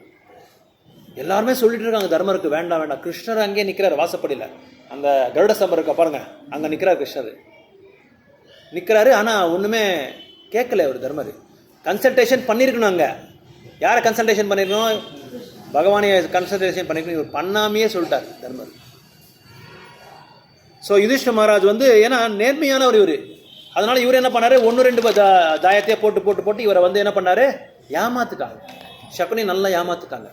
[SPEAKER 1] எல்லாருமே சொல்லிட்டு இருக்காங்க தர்மருக்கு, வேண்டாம் வேண்டாம். கிருஷ்ணர் அங்கேயே நிற்கிறார் வாசப்படியில், அந்த கருட ஸ்தம்பம் இருக்க பாருங்க, அங்கே நிற்கிறார் கிருஷ்ணர் நிற்கிறாரு. ஆனால் ஒன்றுமே கேட்கல அவர் தர்மர். கன்சல்டேஷன் பண்ணியிருக்கணும். அங்கே யாரை கன்சல்டேஷன் பண்ணியிருக்கணும்? பகவானை கன்சல்டேஷன் பண்ணியிருக்கணும். இவர் பண்ணாமையே சொல்லிட்டார் தர்மர். ஸோ யுதிஷ்ட மகாராஜ் வந்து ஏன்னா நேர்மையானவர் இவர், அதனால் இவர் என்ன பண்ணார், 1-2 தாயத்தையே போட்டு இவரை வந்து என்ன பண்ணார், ஏமாத்துட்டாங்க. சகுனி நல்லா ஏமாத்துட்டாங்க.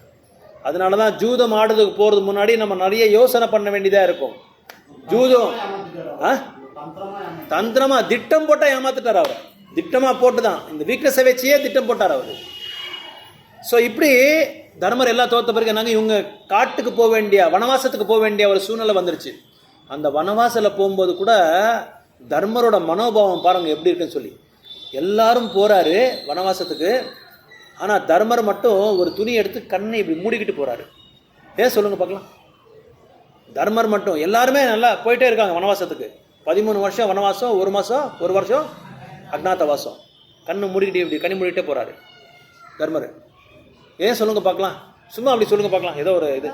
[SPEAKER 1] அதனால தான் ஜூதம் ஆடுறதுக்கு போகிறதுக்கு முன்னாடி நம்ம நிறைய யோசனை பண்ண வேண்டியதாக இருக்கும். ஜூதம் தந்திரமாக திட்டம் போட்டால் ஏமாத்துட்டார் அவர். திட்டமாக போட்டு தான் இந்த வீக்னஸை வச்சே திட்டம் போட்டார் அவர். ஸோ இப்படி தர்மர் எல்லாம் தோற்ற பிறகு நாங்கள் இவங்க காட்டுக்கு போக வேண்டிய, வனவாசத்துக்கு போக வேண்டிய ஒரு சூழ்நிலை வந்துருச்சு. அந்த வனவாசத்தில் போகும்போது கூட தர்மரோட மனோபாவம் பாருங்கள் எப்படி இருக்குன்னு சொல்லி. எல்லாரும் போகிறாரு வனவாசத்துக்கு, ஆனால் தர்மர் மட்டும் ஒரு துணி எடுத்து கண்ணை இப்படி மூடிக்கிட்டு போகிறாரு. ஏன் சொல்லுங்கள் பார்க்கலாம்? தர்மர் மட்டும், எல்லாருமே நல்லா போயிட்டே இருக்காங்க வனவாசத்துக்கு. 13 வருஷம் வனவாசம், 1 மாதம் 1 வருஷம் அக்ஞாத்தவாசம், கண்ணு மூடிக்கிட்டு இப்படி கண்ணி மூடிக்கிட்டே போகிறாரு தர்மர். ஏன் சொல்லுங்கள் பார்க்கலாம்? சும்மா அப்படி சொல்லுங்கள் பார்க்கலாம். ஏதோ ஒரு இது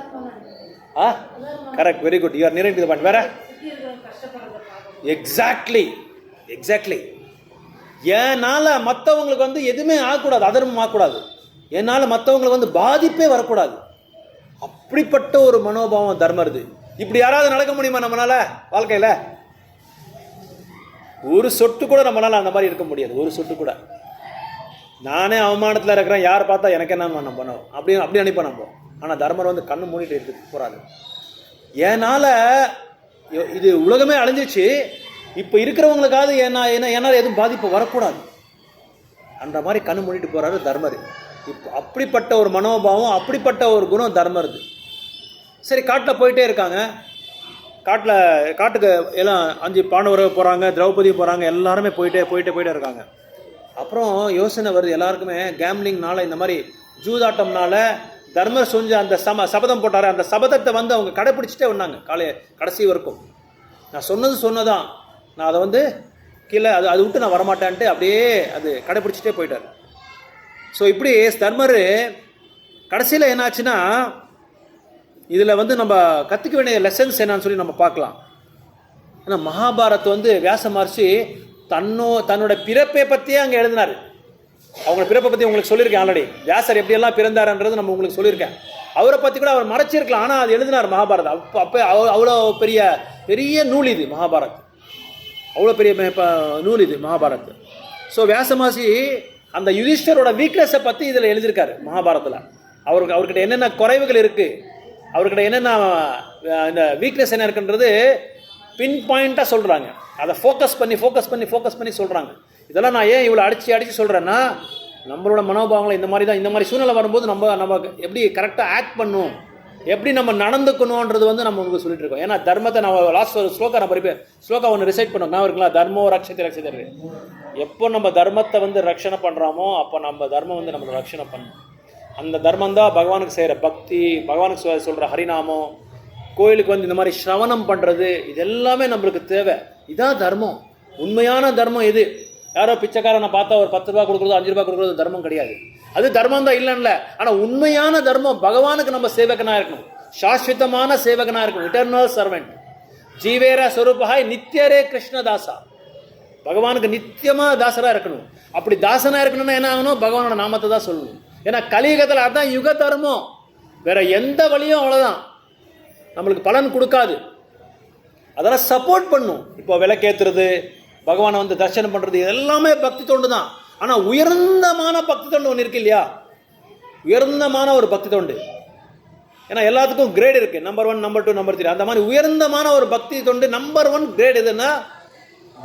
[SPEAKER 1] correct, very good, you are nearing to the point. வேற எக்ஸாக்ட்லி என்னால் மற்றவங்களுக்கு வந்து எதுவுமே ஆகக்கூடாது, அதர்மம் ஆகக்கூடாது, என்னால் மற்றவங்களுக்கு வந்து பாதிப்பே வரக்கூடாது. அப்படிப்பட்ட ஒரு மனோபாவம் தர்மருது. இப்படி யாராவது நடக்க முடியுமா நம்மளால வாழ்க்கையில்? ஒரு சொட்டு கூட நம்மளால அந்த மாதிரி இருக்க முடியாது. ஒரு சொட்டு கூட. நானே அவமானத்தில் இருக்கிறேன், யாரை பார்த்தா எனக்கு என்ன நம்ம பண்ணோம் அப்படி நினைப்போம் நம்ம. ஆனால் தர்மர் வந்து கண்ணு மூடிட்டு எடுத்து போகிறாரு. ஏன்னால் இது உலகமே அழிஞ்சிச்சு, இப்போ இருக்கிறவங்களுக்காவது என்னால் எதுவும் பாதிப்பு வரக்கூடாது அந்த மாதிரி கண்ணு மூடிட்டு போகிறாரு தர்மர். இப்போ அப்படிப்பட்ட ஒரு மனோபாவம், அப்படிப்பட்ட ஒரு குணம் தர்மருது. சரி, காட்டில் போயிட்டே இருக்காங்க. காட்டுக்கு எல்லாம் 5 பாண்டவர்கள் போகிறாங்க, திரௌபதி போகிறாங்க, எல்லாருமே போயிட்டே இருக்காங்க. அப்புறம் யோசனை வருது எல்லாருக்குமே, கேம்லிங்னால, இந்த மாதிரி ஜூதாட்டம்னால தர்மர் செஞ்ச அந்த சபதம் போட்டார், அந்த சபதத்தை வந்து அவங்க கடைப்பிடிச்சிட்டே வந்தாங்க கடைசி வரைக்கும். நான் சொன்னதான், நான் அதை வந்து கீழே அது விட்டு நான் வரமாட்டேன்ட்டு அப்படியே அது கடைப்பிடிச்சிட்டே போயிட்டார். ஸோ இப்படி தர்மர் கடைசியில் என்னாச்சுன்னா, இதில் வந்து நம்ம கற்றுக்க வேண்டிய லெசன்ஸ் என்னன்னு சொல்லி நம்ம பார்க்கலாம். ஏன்னா மகாபாரத் வந்து வியாச மகர்ஷி தன்னோட பிறப்பை பற்றியே அங்கே எழுதினார். அவங்களோட பிறப்பை பற்றி உங்களுக்கு சொல்லியிருக்கேன் ஆல்ரெடி. வியாசர் எப்படியெல்லாம் பிறந்தாருன்றது நம்ம உங்களுக்கு சொல்லியிருக்கேன். அவரை பற்றி கூட அவர் மறைச்சிருக்கலாம், ஆனால் அது எழுதினார் மகாபாரத். அப்போ அவ்வளோ பெரிய நூல் இது மகாபாரத், அவ்வளோ பெரிய நூல் இது மகாபாரத். ஸோ வியாச மகர்ஷி அந்த யுதிஷ்டரோட வீக்னஸை பற்றி இதில் எழுதியிருக்காரு மகாபாரத்தில். அவர்கிட்ட என்னென்ன குறைவுகள் இருக்குது, அவர்கிட்ட என்னென்ன இந்த வீக்னஸ் என்ன இருக்குன்றது பின் பாயிண்ட்டாக சொல்கிறாங்க. அதை ஃபோக்கஸ் பண்ணி சொல்கிறாங்க. இதெல்லாம் நான் ஏன் இவ்வளோ அடித்து சொல்கிறேன்னா, நம்மளோட மனோபாவங்களை இந்த மாதிரி சூழ்நிலை வரும்போது நம்ம எப்படி கரெக்டாக ஆக்ட் பண்ணும், எப்படி நம்ம நடந்துக்கணுன்றது வந்து நம்ம உங்களுக்கு சொல்லிட்டு இருக்கோம். ஏன்னா தர்மத்தை நம்ம லாஸ்ட் ஒரு ஸ்லோகா ஒன்று ரிசைட் பண்ணோம். நான் இருக்குங்களா, தர்மோ ரக்ஷத்தை. எப்போ நம்ம தர்மத்தை வந்து ரட்சணை பண்ணுறோமோ அப்போ நம்ம தர்மம் வந்து நம்மளை ரட்சணை பண்ணணும். அந்த தர்மம் தான் பகவானுக்கு செய்கிற பக்தி, பகவானுக்கு சொல்கிற ஹரிநாமம், கோயிலுக்கு வந்து இந்த மாதிரி சிரவணம் பண்ணுறது, இது எல்லாமே நம்மளுக்கு தேவை. இதுதான் தர்மம். உண்மையான தர்மம் எது? யாரோ பிச்சைக்காரனை பார்த்தா ஒரு 10 ரூபா கொடுக்குறதோ 5 ரூபா கொடுக்குறதோ தர்மம் கிடையாது. அது தர்மம் தான் இல்லைன்ல. ஆனால் உண்மையான தர்மம் பகவானுக்கு நம்ம சேவகனாக இருக்கணும், சாஸ்வதமான சேவகனாக இருக்கணும், இட்டர்னல் சர்வெண்ட். ஜீவேர ஸ்வரூபாய் நித்தியரே கிருஷ்ணதாசா. பகவானுக்கு நித்தியமாக தாசராக இருக்கணும். அப்படி தாசனாக இருக்கணும்னா என்ன ஆகணும்? பகவானோட நாமத்தை தான் சொல்லணும். ஏன்னா கலியுகத்தில் அதுதான் யுக தர்மம். வேற எந்த வழியும் அவ்வளோதான், நம்மளுக்கு பலன் கொடுக்காது. அதெல்லாம் சப்போர்ட் பண்ணும். இப்போ விளக்கேற்றுறது, பகவானை வந்து தரிசனம் பண்ணுறது, எல்லாமே பக்தி தொண்டு தான். ஆனால் உயர்ந்தமான பக்தி தொண்டு ஒன்று இருக்கு இல்லையா, உயர்ந்தமான ஒரு பக்தி தொண்டு. ஏன்னா எல்லாத்துக்கும் கிரேட் இருக்குது, நம்பர் 1, நம்பர் 2, நம்பர் 3. அந்த மாதிரி உயர்ந்தமான ஒரு பக்தி தொண்டு நம்பர் 1 கிரேட் எதுன்னா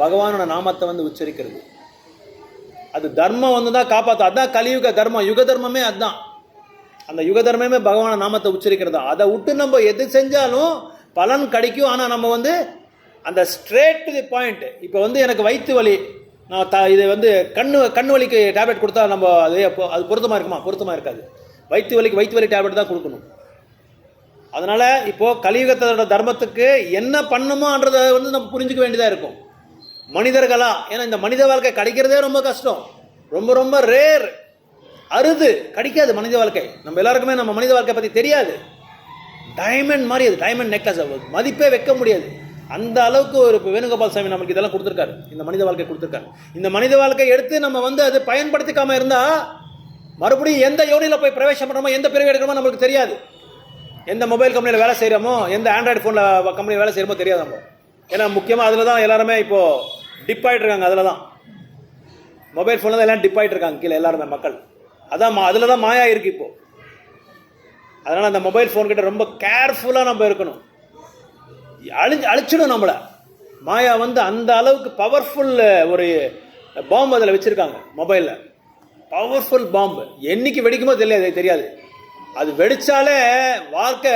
[SPEAKER 1] பகவானோட நாமத்தை வந்து உச்சரிக்கிறது. அது தர்மம் வந்து தான் காப்பாற்று. அதுதான் கலியுக தர்மம். யுக தர்மமே அதுதான். அந்த யுக தர்மமே பகவான நாமத்தை உச்சரிக்கிறதா. அதை விட்டு நம்ம எது செஞ்சாலும் பலன் கிடைக்கும். ஆனால் நம்ம வந்து அந்த ஸ்ட்ரேட் டு தி பாயிண்ட். இப்போ வந்து எனக்கு வயிற்று வலி, நான் இது வந்து கண் வலிக்கு டேப்லெட் கொடுத்தா நம்ம அது பொருத்தமாக இருக்குமா? பொருத்தமாக இருக்காது. வயிற்று வலி டேப்லெட் தான் கொடுக்கணும். அதனால் இப்போது கலியுகத்தோட தர்மத்துக்கு என்ன பண்ணுமோன்றதை வந்து நம்ம புரிஞ்சுக்க வேண்டியதாக இருக்கும் மனிதர்களா. ஏன்னா இந்த மனித வாழ்க்கை கிடைக்கிறதே ரொம்ப கஷ்டம், ரொம்ப ரேர், அறுது, கிடைக்காது மனித வாழ்க்கை. நம்ம எல்லாருக்குமே நம்ம மனித வாழ்க்கை பற்றி தெரியாது. டைமண்ட் மாதிரி, அது டைமண்ட் நெக்லஸ், மதிப்பே வைக்க முடியாது. அந்த அளவுக்கு ஒரு வேணுகோபால் சாமி நமக்கு இதெல்லாம் கொடுத்துருக்காரு, இந்த மனித வாழ்க்கை கொடுத்துருக்காரு. இந்த மனித வாழ்க்கை எடுத்து நம்ம வந்து அது பயன்படுத்திக்காமல் இருந்தால் மறுபடியும் எந்த யோனியில் போய் பிரவேசம் பண்ணுறோமோ, எந்த பிறகு எடுக்கிறோமோ நம்மளுக்கு தெரியாது. எந்த மொபைல் கம்பெனியில் வேலை செய்கிறோமோ, எந்த ஆண்ட்ராய்டு ஃபோனில் கம்பெனியில் வேலை செய்கிறோமோ தெரியாது நம்ம. ஏன்னா முக்கியமாக அதில் தான் எல்லாருமே இப்போது டிப் ஆகிட்டு இருக்காங்க. அதில் தான் மொபைல் ஃபோனில் தான் எல்லாம் டிப் ஆகிட்டு இருக்காங்க கீழே எல்லாருமே மக்கள். அதான் அதில் தான் மாயா இருக்குது இப்போது. அதனால் அந்த மொபைல் ஃபோன்கிட்ட ரொம்ப கேர்ஃபுல்லாக நம்ம இருக்கணும். அழிச்சிடும் நம்மளை. மாயா வந்து அந்த அளவுக்கு பவர்ஃபுல் ஒரு பாம்பு அதில் வச்சுருக்காங்க மொபைலில். பவர்ஃபுல் பாம்பு என்னைக்கு வெடிக்குமோ தெரியாது. அது வெடித்தாலே வாழ்க்கை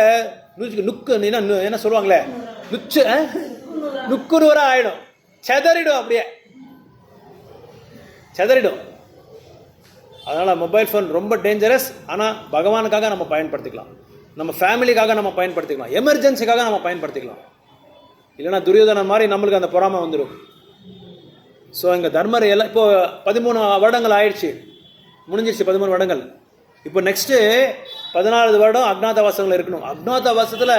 [SPEAKER 1] நுக்கு என்ன சொல்லுவாங்களே, நுக்குருவராக ஆகிடும், செதறிடும், அப்படியே செதறிடும். அதனால் மொபைல் ஃபோன் ரொம்ப டேஞ்சரஸ். ஆனால் பகவானுக்காக நம்ம பயன்படுத்திக்கலாம், நம்ம ஃபேமிலிக்காக நம்ம பயன்படுத்திக்கலாம், எமர்ஜென்சிக்காக நம்ம பயன்படுத்திக்கலாம். இல்லைனா துரியோதனன் மாதிரி நம்மளுக்கு அந்த பொறாமை வந்துடும். ஸோ இங்கே தர்மர் எல்லாம் இப்போது 13 வருடங்கள் ஆயிடுச்சு, முடிஞ்சிடுச்சு 13 வருடங்கள். இப்போ நெக்ஸ்ட்டு 14வது வருடம் அக்ஞாதவாசங்கள் இருக்கணும். அக்ஞாதவாசத்தில்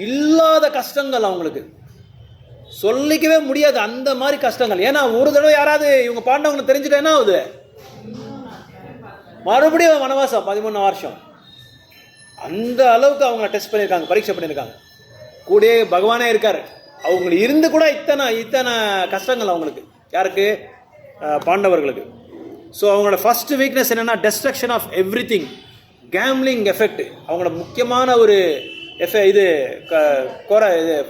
[SPEAKER 1] இல்லாத கஷ்டங்கள் அவங்களுக்கு சொல்லிக்கவே முடியாது, அந்த மாதிரி கஷ்டங்கள். ஏன்னா ஒரு தடவை யாராவது இவங்க பாண்டவங்களை தெரிஞ்சுட்டா என்ன ஆகுது, மறுபடியும் வனவாசம் 13 வருஷம். அந்த அளவுக்கு அவங்கள டெஸ்ட் பண்ணியிருக்காங்க, பரீட்சை பண்ணியிருக்காங்க. கூடயே பகவானே இருக்கார். அவங்களுக்கு இருந்து கூட இத்தனை கஷ்டங்கள் அவங்களுக்கு. யாருக்கு? பாண்டவர்களுக்கு. ஸோ அவங்களோட ஃபஸ்ட்டு வீக்னஸ் என்னென்னா destruction of everything, gambling effect. அவங்களோட முக்கியமான ஒரு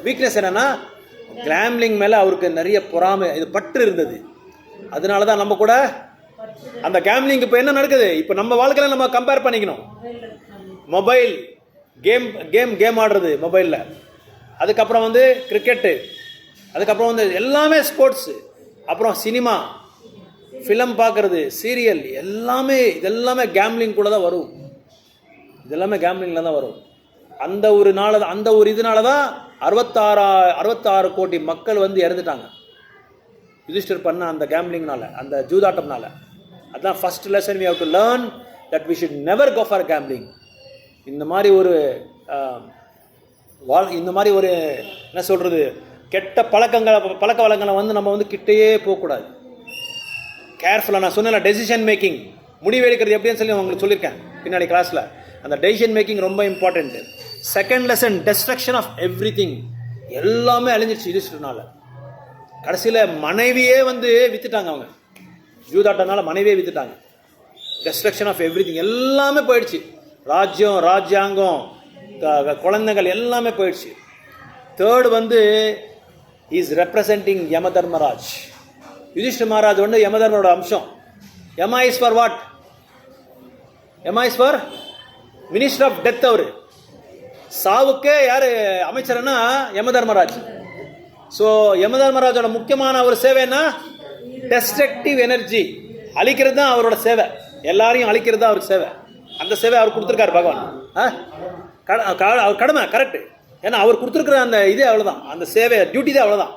[SPEAKER 1] வீக்னஸ் என்னென்னா கேம்லிங் மேலே அவருக்கு நிறைய பொறாமை, இது பற்று இருந்தது. அதனால தான் நம்ம கூட அந்த கேம்லிங் இப்போ என்ன நடக்குது? இப்போ நம்ம வாழ்க்கையில் நம்ம கம்பேர் பண்ணிக்கணும். மொபைல் கேம் ஆடுறது மொபைலில், அதுக்கப்புறம் வந்து கிரிக்கெட்டு, அதுக்கப்புறம் வந்து எல்லாமே ஸ்போர்ட்ஸு, அப்புறம் சினிமா, ஃபிலிம் பார்க்குறது, சீரியல், இதெல்லாமே கேம்லிங் கூட தான் வரும். இதெல்லாமே கேம்லிங்கில் தான் வரும். அந்த ஒரு இதனால தான் 66 கோடி மக்கள் வந்து இறந்துட்டாங்க யுதிஷ்டர் பண்ண அந்த கேம்லிங்னால, அந்த ஜூதாட்டம்னால. அதுதான் first lesson we have to learn that we should never go for gambling. இந்த மாதிரி ஒரு என்ன சொல்கிறது, கெட்ட பழக்க வழக்கங்களை வந்து நம்ம வந்து கிட்டேயே போகக்கூடாது. கேர்ஃபுல்லாக நான் சொன்னேன் டெசிஷன் மேக்கிங், முடிவு எடுக்கிறது எப்படின்னு சொல்லி உங்களுக்கு சொல்லியிருக்கேன் பின்னாடி கிளாஸில். அந்த டெசிஷன் மேக்கிங் ரொம்ப important. Second lesson destruction of everything. எல்லாமே அழிஞ்சிருச்சு யுதிஷ்டர்னால. கடைசியில் மனைவியே வந்து வித்துட்டாங்க அவங்க, ஜூதாட்டனால மனைவியே வித்துட்டாங்க. டெஸ்ட்ரக்ஷன் ஆஃப் எவ்ரி திங், எல்லாமே போயிடுச்சு. ராஜ்யாங்கம், குழந்தைகள் எல்லாமே போயிடுச்சு. தேர்டு வந்து இஸ் ரெப்ரசன்டிங் யமதர்மராஜ். யுதிஷ்டர் மகாராஜ் வந்து யமதர்மரோட அம்சம். Yama is for what? Yama is for minister of death. அவர் சாவுக்கே யார் அமைச்சர்னா யமதர்மராஜ். ஸோ யமதர்மராஜோட முக்கியமான ஒரு சேவைன்னா டெஸ்ட்ரக்டிவ் எனர்ஜி, அழிக்கிறது தான் அவரோட சேவை. எல்லாரையும் அழிக்கிறது தான் அவருக்கு சேவை. அந்த சேவை அவர் கொடுத்துருக்காரு பகவான். அவர் கடமை கரெக்டு. ஏன்னா அவர் கொடுத்துருக்குற அந்த இதே அவ்வளோதான், அந்த சேவை டியூட்டி தான் அவ்வளோதான்.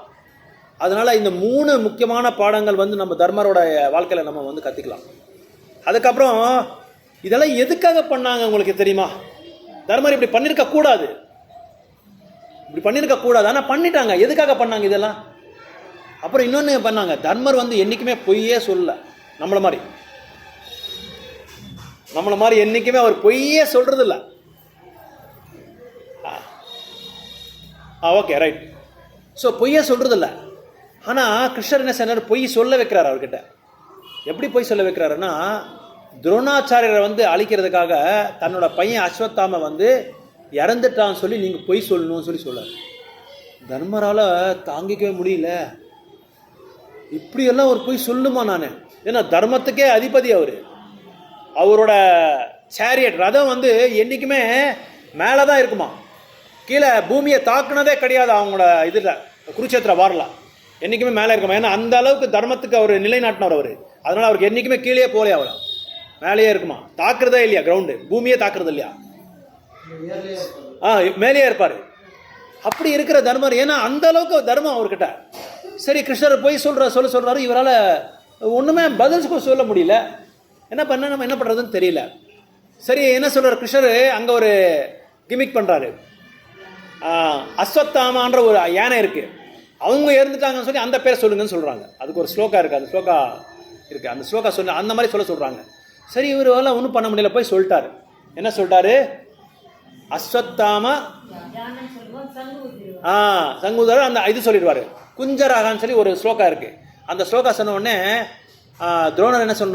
[SPEAKER 1] அதனால் இந்த 3 முக்கியமான பாடங்கள் வந்து நம்ம தர்மரோட வாழ்க்கையில் நம்ம வந்து கற்றுக்கலாம். அதுக்கப்புறம் இதெல்லாம் எதுக்காக பண்ணாங்க உங்களுக்கு தெரியுமா? தர்மர் இப்படி பண்ணியிருக்க கூடாது, ஆனால் பண்ணிட்டாங்க. எதுக்காக பண்ணாங்க இதெல்லாம்? அப்புறம் இன்னொன்று பண்ணாங்க, தர்மர் வந்து என்றைக்குமே பொய்யே சொல்லல. நம்மளை மாதிரி என்றைக்குமே அவர் பொய்யே சொல்றதில்ல. Okay right. ஸோ பொய்யே சொல்றதில்ல. ஆனால் கிருஷ்ணர் என்ன சொன்னார்? பொய் சொல்ல வைக்கிறார் அவர்கிட்ட. எப்படி பொய் சொல்ல வைக்கிறாருன்னா, துரோணாச்சாரியரை வந்து அழிக்கிறதுக்காக தன்னோட பையன் அஸ்வத்தாம வந்து இறந்துட்டான்னு சொல்லி நீங்கள் பொய் சொல்லணும்னு சொல்ல தர்மரால் தாங்கிக்கவே முடியல. இப்படியெல்லாம் ஒரு பொய் சொல்லுமா நான்? ஏன்னா தர்மத்துக்கே அதிபதி அவர். அவரோட சேரியட் ரதம் வந்து என்றைக்குமே மேலே தான் இருக்குமா, கீழே பூமியை தாக்குனதே கிடையாது. அவங்களோட இதில் குருச்சேத்திர வாரலாம் என்றைக்குமே மேலே இருக்குமா. ஏன்னா அந்த அளவுக்கு தர்மத்துக்கு அவர் நிலைநாட்டினவர் அவர். அதனால் அவருக்கு என்றைக்குமே கீழே போகலையா, அவரை மேலேயே இருக்குமா. தாக்குறதே இல்லையா, கிரவுண்டு பூமியே தாக்குறது இல்லையா, மேலேயே இருப்பார். அப்படி இருக்கிற தர்மர், ஏன்னா அந்த அளவுக்கு தர்மம் அவர்கிட்ட. சரி, கிருஷ்ணர் போய் சொல்றாரு. இவரால் ஒன்றுமே பதில் சொல்ல முடியல. என்ன பண்ணுறதுன்னு தெரியல. சரி, என்ன சொல்கிறார் கிருஷ்ணர்? அங்கே ஒரு கிமிக் பண்ணுறாரு. அஸ்வத்தாமான்ற ஒரு யானை இருக்குது, அவங்க இறந்துட்டாங்கன்னு சொல்லி அந்த பேரை சொல்லுங்கன்னு சொல்கிறாங்க. அதுக்கு ஒரு ஸ்லோகா இருக்குது, அந்த ஸ்லோகா இருக்குது. அந்த ஸ்லோகா சொல்ல அந்த மாதிரி சொல்கிறாங்க. சரி, இவரெல்லாம் ஒன்றும் பண்ண முடியல, போய் சொல்லிட்டாரு. என்ன சொல்லிட்டாரு? அஸ்வத்தாம சங்குதர் அந்த இது சொல்லிடுவாரு. குஞ்சராகான்னு சொல்லி ஒரு ஸ்லோகா இருக்குது. அந்த ஸ்லோகா சொன்ன உடனே துரோணர் என்ன சொன்னார்?